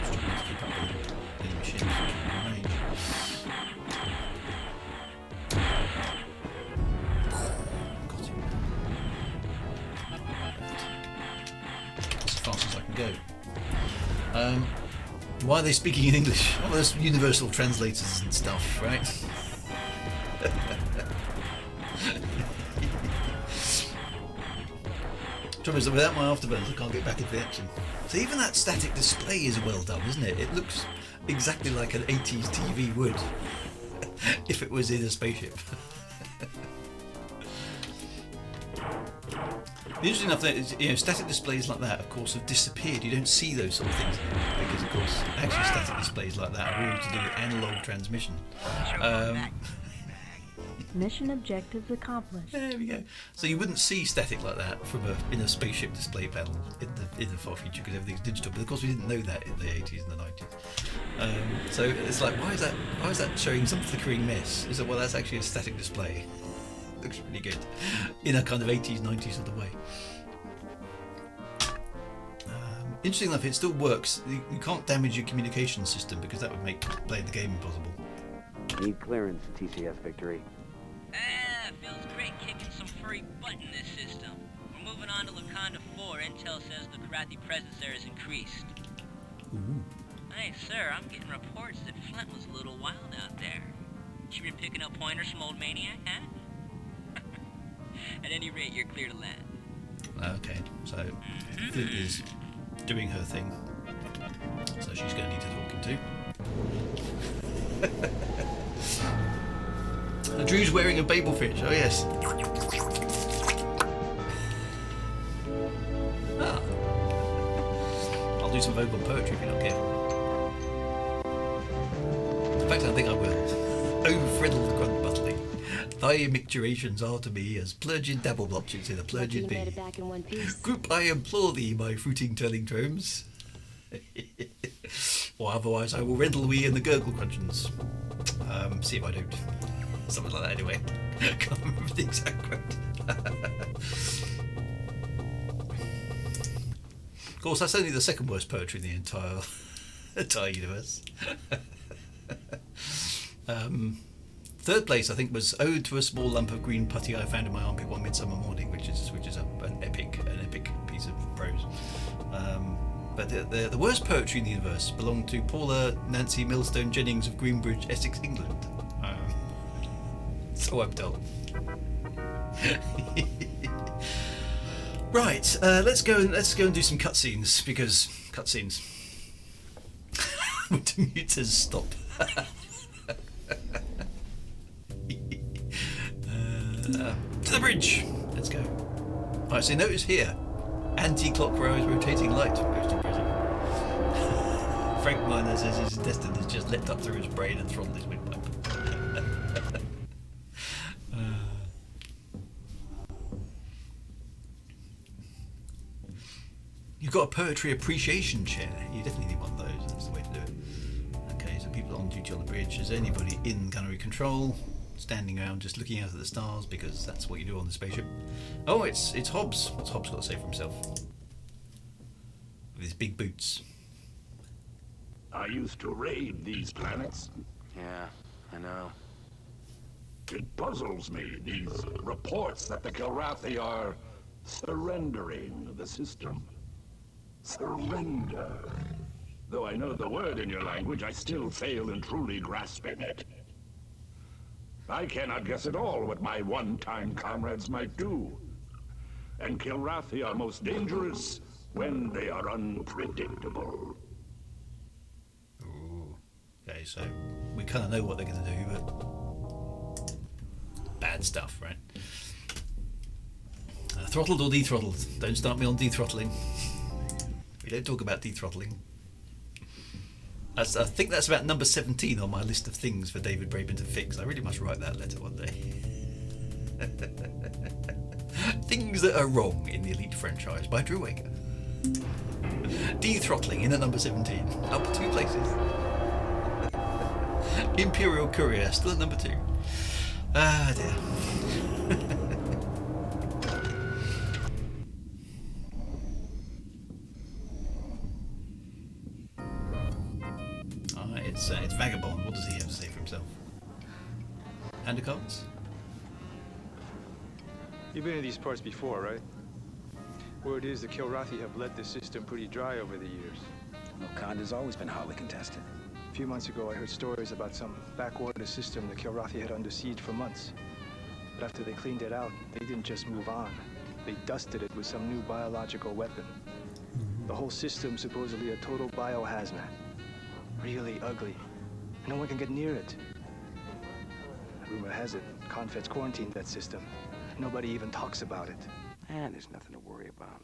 [SPEAKER 1] Struggling to keep up with any machines in range. Go. Why are they speaking in English? Oh, there's universal translators and stuff, right? Trouble is that without my afterburners I can't get back into the action. So even that static display is well done, isn't it? It looks exactly like an 80s TV would if it was in a spaceship. Interesting enough that static displays like that, of course, have disappeared. You don't see those sort of things anymore because, of course, actually static displays like that are all to do with analog transmission.
[SPEAKER 12] Mission objectives accomplished.
[SPEAKER 1] There we go. So you wouldn't see static like that from in a spaceship display panel in the far future because everything's digital. But of course, we didn't know that in the 80s and the 90s. So it's like, why is that showing some flickering mess? Is it, well, that's actually a static display. Looks really good in a kind of 80s, 90s sort of way. Interesting enough, it still works. You can't damage your communication system because that would make playing the game impossible.
[SPEAKER 11] Need clearance, TCS Victory.
[SPEAKER 9] Feels great kicking some furry butt in this system. We're moving on to Laconda 4. Intel says the Karathi presence there has increased.
[SPEAKER 1] Ooh.
[SPEAKER 9] Hey, sir, I'm getting reports that Flint was a little wild out there. You been picking up pointers from old Maniac, huh? At any rate, you're clear to land.
[SPEAKER 1] Okay, so Flint is doing her thing. So she's going to need to talking to. Drew's wearing a babel fish. Oh yes. Ah. I'll do some vocal poetry if you're not careful. In fact, I think I will. Oh, friddled grunt buttling. Thy micturations are to me as plurgid dabble blotches in a plurgid bee. Group, I implore thee, my fruiting turling dromes. Or otherwise I will rendle we in the gurgle crunchins. See if I don't. Something like that anyway. Can't remember the exact quote. Of course, that's only the second worst poetry in the entire universe. Third place, I think, was "Ode to a Small Lump of Green Putty I Found in My Armpit One Midsummer Morning," which is an epic piece of prose. But the worst poetry in the universe belonged to Paula Nancy Millstone Jennings of Greenbridge, Essex, England. So I'm told. Right, let's go and do some cutscenes because cutscenes. Muters stop. To the bridge. Let's go. Right, so notice here, anti-clockwise rotating light. Most impressive. Frank Miner says his intestine has just leapt up through his brain and throttled his windpipe. You've got a poetry appreciation chair. You definitely need one of those. That's the way to do it. Okay, so people on duty on the bridge. Is anybody in gunnery control? Standing around just looking out at the stars because that's what you do on the spaceship. Oh, it's Hobbs. What's Hobbs got to say for himself? With his big boots.
[SPEAKER 16] I used to raid these planets.
[SPEAKER 4] Yeah, I know.
[SPEAKER 16] It puzzles me, these reports that the Kilrathi are surrendering the system. Surrender. Though I know the word in your language, I still fail in truly grasping it. I cannot guess at all what my one-time comrades might do. And Kilrathi are most dangerous when they are unpredictable.
[SPEAKER 1] Ooh. Okay, so we kind of know what they're going to do, but bad stuff, right? Throttled or de-throttled? Don't start me on de-throttling. We don't talk about de-throttling. I think that's about number 17 on my list of things for David Braben to fix. I really must write that letter one day. Things that are wrong in the Elite franchise by Drew Wager. De-throttling in at number 17. Up 2 places. Imperial Courier still at number 2. Ah dear. It's Vagabond. What does he have to say for himself? Hand of cards?
[SPEAKER 20] You've been in these parts before, right? Word is the Kilrathi have let this system pretty dry over the years.
[SPEAKER 11] Wakanda's always been hotly contested.
[SPEAKER 20] A few months ago, I heard stories about some backwater system the Kilrathi had under siege for months. But after they cleaned it out, they didn't just move on. They dusted it with some new biological weapon. The whole system supposedly a total biohazmat. Really ugly. No one can get near it. Rumor has it, Confed's quarantined that system. Nobody even talks about it.
[SPEAKER 11] And there's nothing to worry about.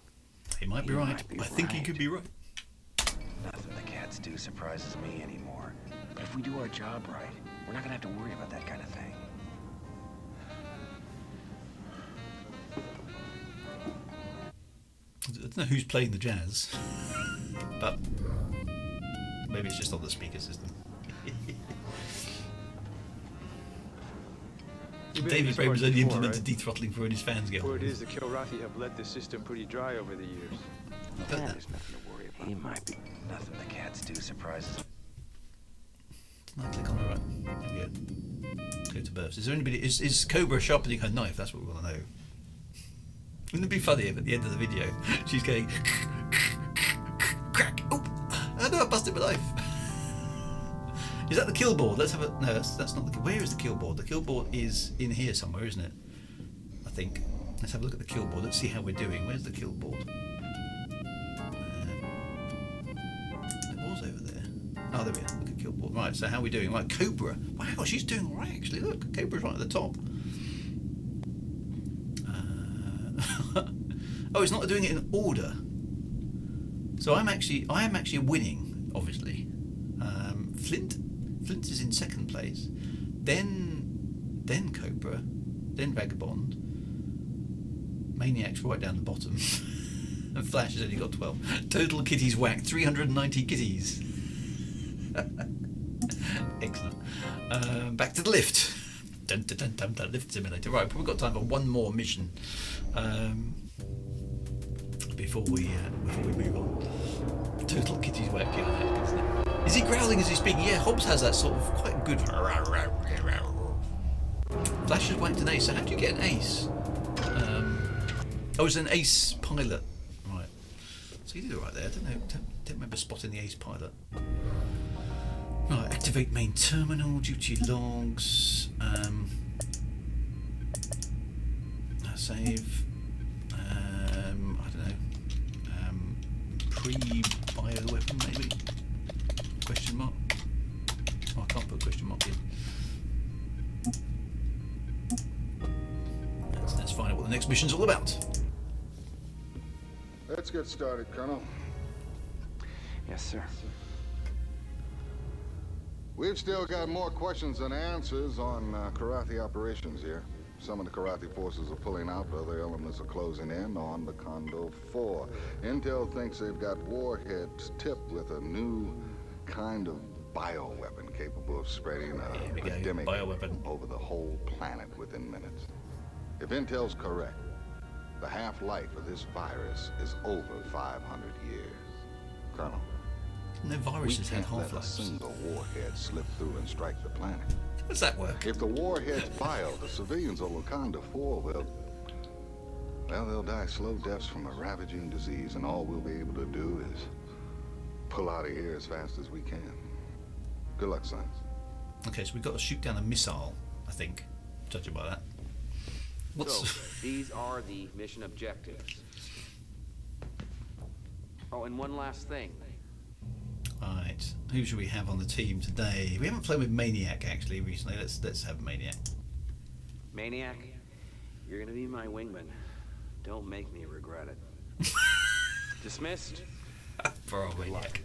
[SPEAKER 1] He might be right. I think he could be right.
[SPEAKER 11] Nothing the cats do surprises me anymore. But if we do our job right, we're not gonna have to worry about that kind of thing.
[SPEAKER 1] I don't know who's playing the jazz, but maybe it's just on the speaker system. David Braben's only implemented de-throttling for when his fans get
[SPEAKER 20] Word is the Kilrathi have let this system pretty dry over the years.
[SPEAKER 11] There's nothing to worry about. He might be. Nothing the cats do surprises.
[SPEAKER 1] Can I click on the right? There we go. Go to births. Is there anybody? Is Cobra sharpening her knife? That's what we want to know. Wouldn't it be funny if at the end of the video she's going crack? Oh, I know I busted my knife. Is that the kill board? Let's have a no. That's not the. Where is the kill board? The kill board is in here somewhere, isn't it? I think. Let's have a look at the kill board. Let's see how we're doing. Where's the kill board? It was over there. Oh, there we are. Look at kill board. Right. So how are we doing? Right, Cobra. Wow, she's doing all right actually. Look, Cobra's right at the top. Oh, it's not doing it in order. So I am actually winning, obviously. Flint is in second place, then Cobra, then Vagabond, Maniac's right down the bottom, and Flash has only got 12. Total kitties whacked, 390 kitties. Excellent. Back to the lift. Dun, dun, dun, dun, dun, lift simulator. Right, we've got time for one more mission before we move on. Total kitties whacked. Is he growling as he's speaking? Yeah, Hobbs has that sort of quite good. Flash has whacked an ace. So how do you get an ace? Oh, it's an ace pilot. Right. So you did it right there. I don't know. Don't remember spotting the ace pilot. Right. Activate main terminal. Duty logs. Save. I don't know. Pre-bio weapon maybe. Question mark? Oh, I can't put question mark in. Let's find out what the next mission's all about.
[SPEAKER 5] Let's get started, Colonel.
[SPEAKER 11] Yes, sir.
[SPEAKER 5] We've still got more questions than answers on Kilrathi operations here. Some of the Kilrathi forces are pulling out, other elements are closing in on the Kondo 4. Intel thinks they've got warheads tipped with a new kind of bioweapon capable of spreading a epidemic over the whole planet within minutes. If Intel's correct, the half-life of this virus is over 500 years. Colonel,
[SPEAKER 1] no viruses have half-lives.
[SPEAKER 5] Let a single warhead slip through and strike the planet.
[SPEAKER 1] How does that work?
[SPEAKER 5] If the warhead's bio, the civilians of Wakanda 4 will... Well, they'll die slow deaths from a ravaging disease, and all we'll be able to do is pull out of here as fast as we can. Good luck, son.
[SPEAKER 1] Okay, so we've got to shoot down a missile, I think. judging by that. What's...
[SPEAKER 18] So, these are the mission objectives. Oh, and one last thing.
[SPEAKER 1] Right, who should we have on the team today? We haven't played with Maniac actually recently. Let's have Maniac.
[SPEAKER 18] Maniac, you're gonna be my wingman. Don't make me regret it. Dismissed.
[SPEAKER 1] For our Maniac.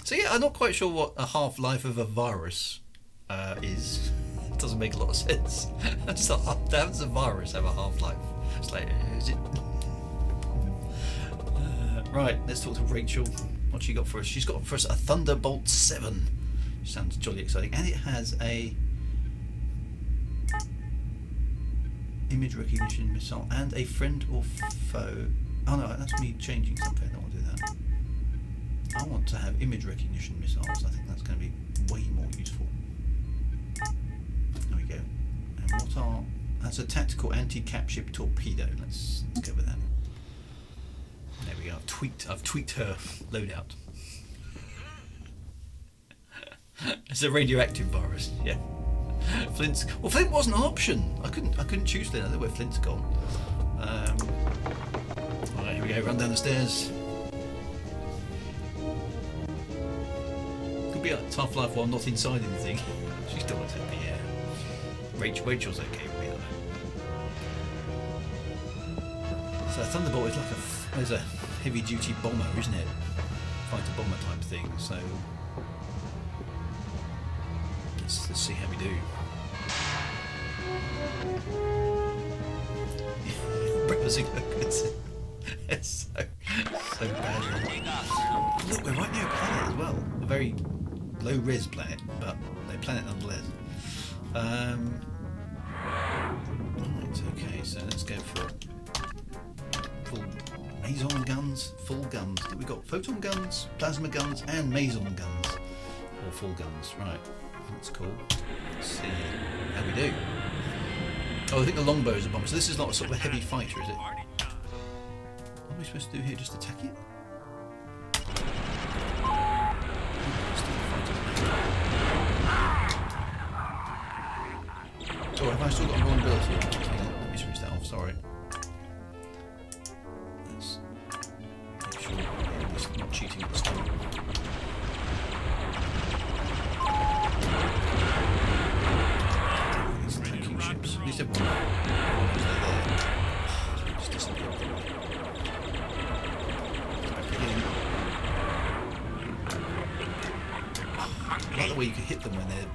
[SPEAKER 1] So yeah, I'm not quite sure what a half-life of a virus is. It doesn't make a lot of sense. So, how does a virus have a half-life? It's like, is it? Right, let's talk to Rachel. What's she got for us? She's got for us a Thunderbolt 7. Sounds jolly exciting. And it has a image recognition missile and a friend or foe. Oh no, that's me changing something. I don't want to do that. I want to have image recognition missiles. I think that's going to be way more useful. There we go. And what are... That's a tactical anti-cap ship torpedo. Let's go with that. There we go. I've tweaked her loadout. It's a radioactive virus. Yeah. Flint's... Well, Flint wasn't an option. I couldn't choose Flint. I don't know where Flint's gone. Alright, here we go. Run down the stairs. Could be a tough life while not inside anything. She still wants to be here. Rachel's okay with me. So a Thunderbolt is like there's a heavy duty bomber, isn't it? Fighter bomber type thing. So let's see how we do. It's so bad. Look, we're right near a planet as well. A very low res planet, but a planet nonetheless. Right, okay, so let's go for full Maison guns, full guns. We've got photon guns, plasma guns, and Maison guns. Or full guns, right. That's cool. Let's see how we do. Oh, I think the longbow is a bomb. So this is not a sort of a heavy fighter, is it? What are we supposed to do here? Just attack it? Oh, have I still got vulnerability? Let me switch that off, sorry. Let's make sure it's not cheating at the start. These tanking ships. At least everyone knows they're there. Just disappear. I like the way you can hit them when they're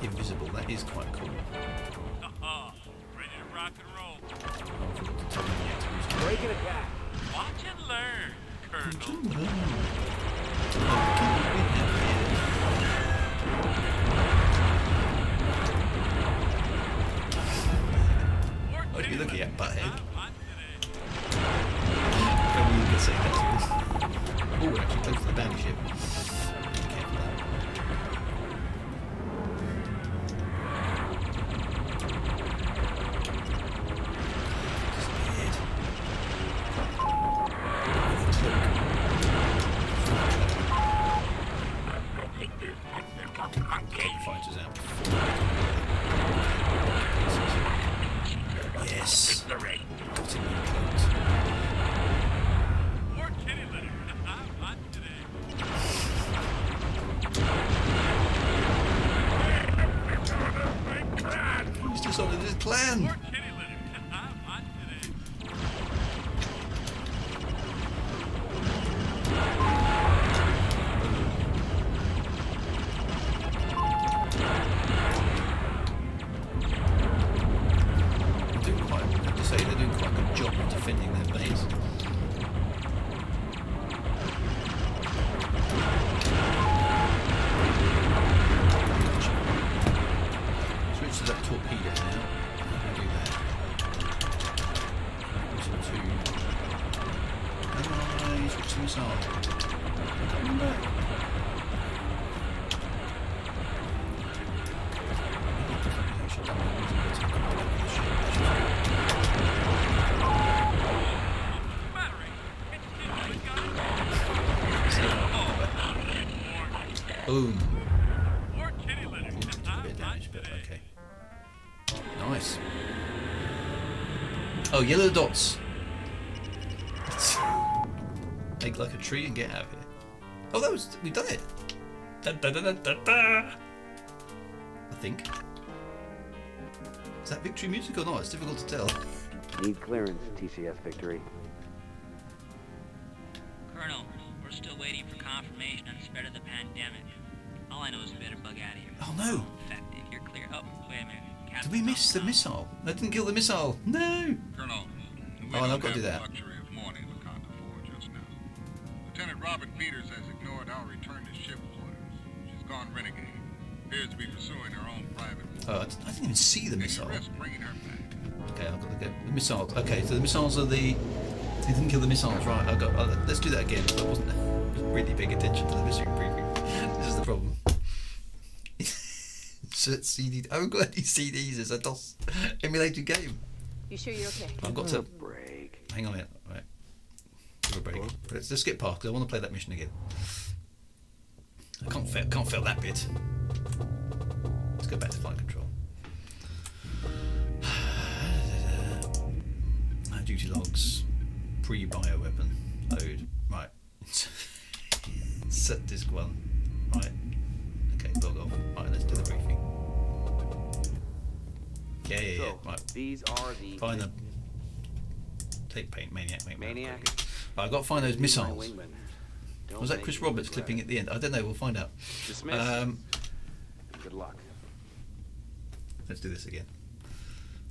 [SPEAKER 1] invisible. That is quite cool.
[SPEAKER 7] Ready to rock and roll.
[SPEAKER 19] Break and attack.
[SPEAKER 7] Watch and learn, Colonel.
[SPEAKER 1] What are you looking at, butthead? Maybe you can say that to us. Oh, we're actually close to the bounty ship. Fighters out. Yes. Got him in coat.
[SPEAKER 7] More kitty litter. I'm hot today.
[SPEAKER 1] He's dishonored his clan.
[SPEAKER 7] More kitty litter. I'm hot today.
[SPEAKER 1] They're doing quite a good job of defending their base. Switch to that torpedo now. I'll do that. Switch to missile. Come back. Boom.
[SPEAKER 7] More kitty litter. I'm hot today.
[SPEAKER 1] but okay. Nice. Oh, yellow dots. Make like a tree and get out of here. Oh, we've done it. Da, da, da, da, da, da. I think. Is that victory music or not? It's difficult to tell.
[SPEAKER 11] Need clearance, TCS Victory.
[SPEAKER 9] Colonel, we're still waiting for confirmation on the spread of the pandemic. All I know is we better bug out of here.
[SPEAKER 1] Oh no!
[SPEAKER 9] Effective. You're clear. Oh, wait a minute.
[SPEAKER 1] Did we miss the missile? I didn't kill the missile. No.
[SPEAKER 5] Colonel,
[SPEAKER 1] oh, I've got to do that.
[SPEAKER 5] Luxury of mourning Wakanda for just now. Lieutenant Robin Peters has ignored our return to ship orders. She's gone renegade. Appears to be pursuing her own private.
[SPEAKER 1] Oh, I didn't even see the missile.
[SPEAKER 5] Risk bringing her back.
[SPEAKER 1] Okay, I've got to go. The missiles. Okay, so the missiles are the. They didn't kill the missiles, right? I got. Let's do that again. I wasn't really paying attention to the mission briefing. This is the problem. CD. I haven't got any CDs. It's a DOS emulated game.
[SPEAKER 17] You sure you're okay?
[SPEAKER 1] I've got to break. Hang on a minute. Right. Give a break. Let's skip past because I want to play that mission again. I can't fail that bit. Let's go back to flight control. Duty logs. Pre-bio weapon. Load. Right. Set disk 1. Right. Okay, log off. Right, let's do the briefing. Yeah. Right.
[SPEAKER 18] These are the.
[SPEAKER 1] Find them. Take paint, maniac.
[SPEAKER 18] Maniac.
[SPEAKER 1] Right, I've got to find those missiles. Was that Chris Roberts clipping at the end? I don't know. We'll find out.
[SPEAKER 18] Good luck.
[SPEAKER 1] Let's do this again.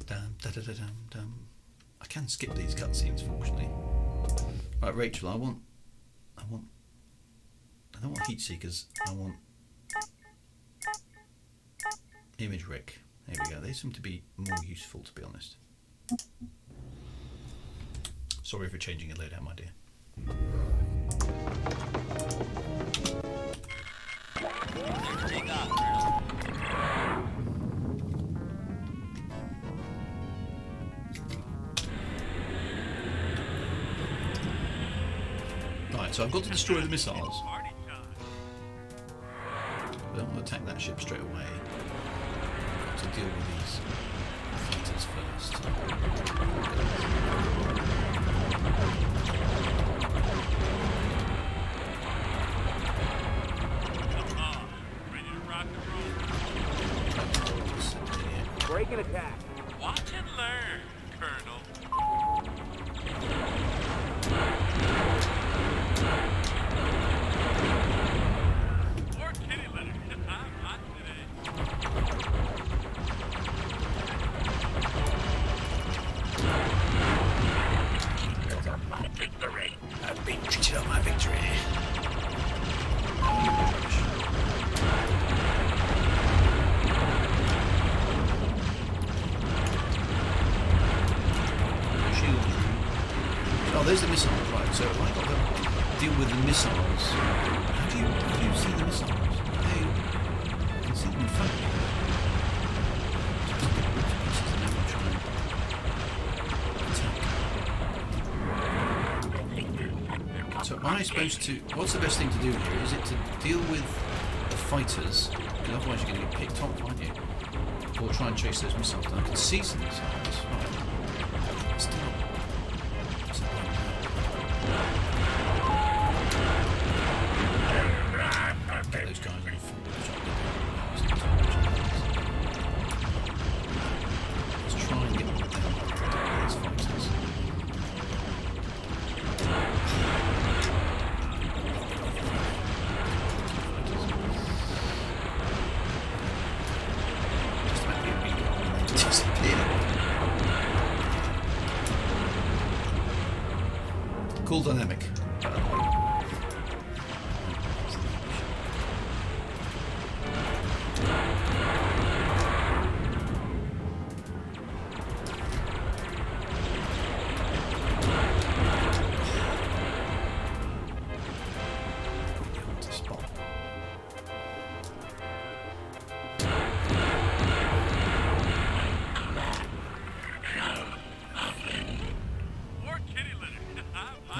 [SPEAKER 1] Dum, da, da, da, dum, dum. I can skip these cutscenes, fortunately. Right, Rachel. I don't want heat seekers. I want image rec. There we go. They seem to be more useful, to be honest. Sorry for changing your loadout, my dear.
[SPEAKER 9] Take off,
[SPEAKER 1] Right, so I've got to destroy the missiles. I don't want to attack that ship straight away. I've got to deal with these fighters first.
[SPEAKER 19] Break and attack.
[SPEAKER 7] Watch and learn, Colonel. Or kitty litter. I'm hot today.
[SPEAKER 1] Victory. I've been cheated on my victory. Oh, there's the missiles, right? So I've got to deal with the missiles. How do you see the missiles? I can see them in front of me. So am I supposed to... What's the best thing to do here? Is it to deal with the fighters? Because otherwise you're going to get picked off, aren't you? Or try and chase those missiles down. I can see some missiles. Right. Still. Get those guys on full. Let's try and get them down these fighters. Cool dynamic.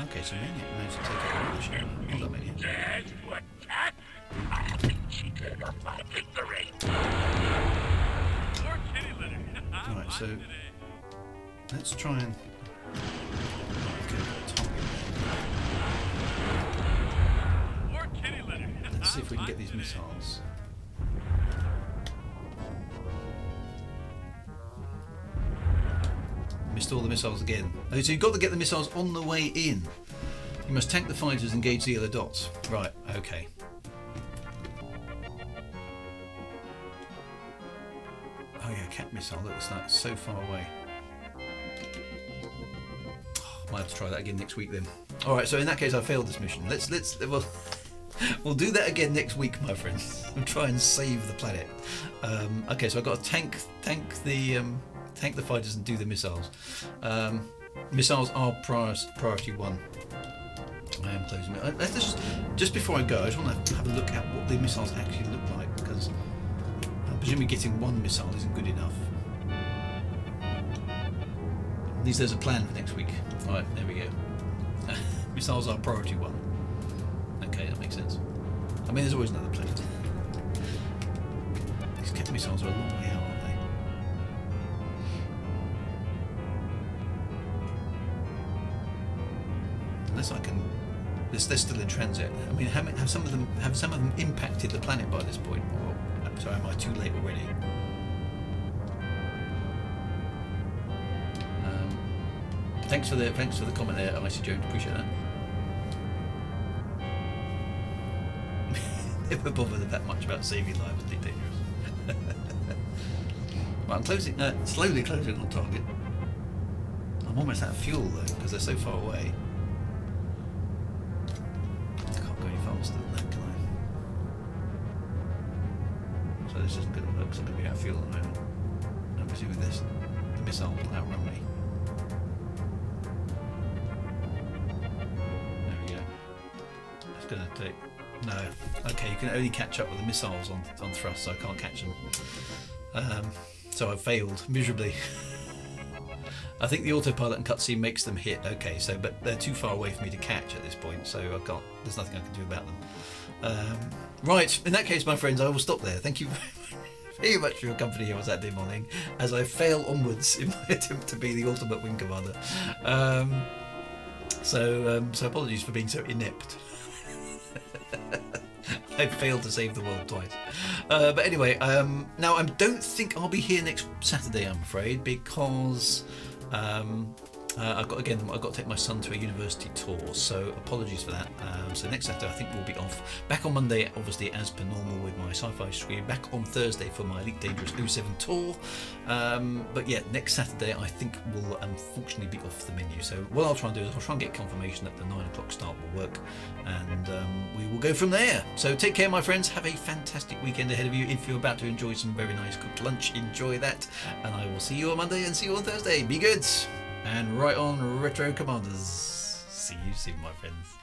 [SPEAKER 1] Okay, so Maniac so let's try and let's see if we can get these missiles. Missed all the missiles again. Oh, so you've got to get the missiles on the way in. You must tank the fighters and engage the yellow dots. Right, okay. Oh yeah, cat missile, look, it's like so far away. Oh, might have to try that again next week then. Alright, so in that case I failed this mission. We'll do that again next week, my friends. We'll try and save the planet. Okay, so I've got to tank the fighters and do the missiles. Missiles are priority 1. I am closing. Just before I go, I just want to have a look at what the missiles actually look like, because I'm presuming getting one missile isn't good enough. At least there's a plan for next week. Alright, there we go. Missiles are priority 1. Okay, that makes sense. I mean, there's always another planet. These cat missiles are a long way out, aren't they? Unless I can, they're still in transit. I mean, have some of them impacted the planet by this point? Or sorry, am I too late already? Thanks for the comment there, Icy Jones. Appreciate that. Never bothered that much about saving lives, isn't it, dangerous? Well, I'm closing, slowly closing on target. I'm almost out of fuel though, because they're so far away. I can't go any faster than that, can I? So this isn't going to work, because I'm going to be out of fuel at the moment. I'm presuming the missile will outrun me. There we go. It's going to take... No. Okay, you can only catch up with the missiles on thrust, so I can't catch them. So I've failed miserably. I think the autopilot and cutscene makes them hit. Okay, so but they're too far away for me to catch at this point, so I can't. There's nothing I can do about them. Right, in that case, my friends, I will stop there. Thank you very much for your company here on Saturday morning as I fail onwards in my attempt to be the ultimate Wing Commander. So apologies for being so inept. I failed to save the world twice. But anyway, now I don't think I'll be here next Saturday, I'm afraid, because I've got to take my son to a university tour, so apologies for that. So next Saturday I think we'll be off. Back on Monday, obviously as per normal with my sci-fi stream. Back on Thursday for my Elite Dangerous 07 tour. But yeah, next Saturday I think will unfortunately be off the menu. So what I'll try and do is I'll try and get confirmation that the 9 o'clock start will work, and we will go from there. So take care, my friends. Have a fantastic weekend ahead of you. If you're about to enjoy some very nice cooked lunch, enjoy that. And I will see you on Monday and see you on Thursday. Be good. And right on, Retro Commanders. See you soon, my friends.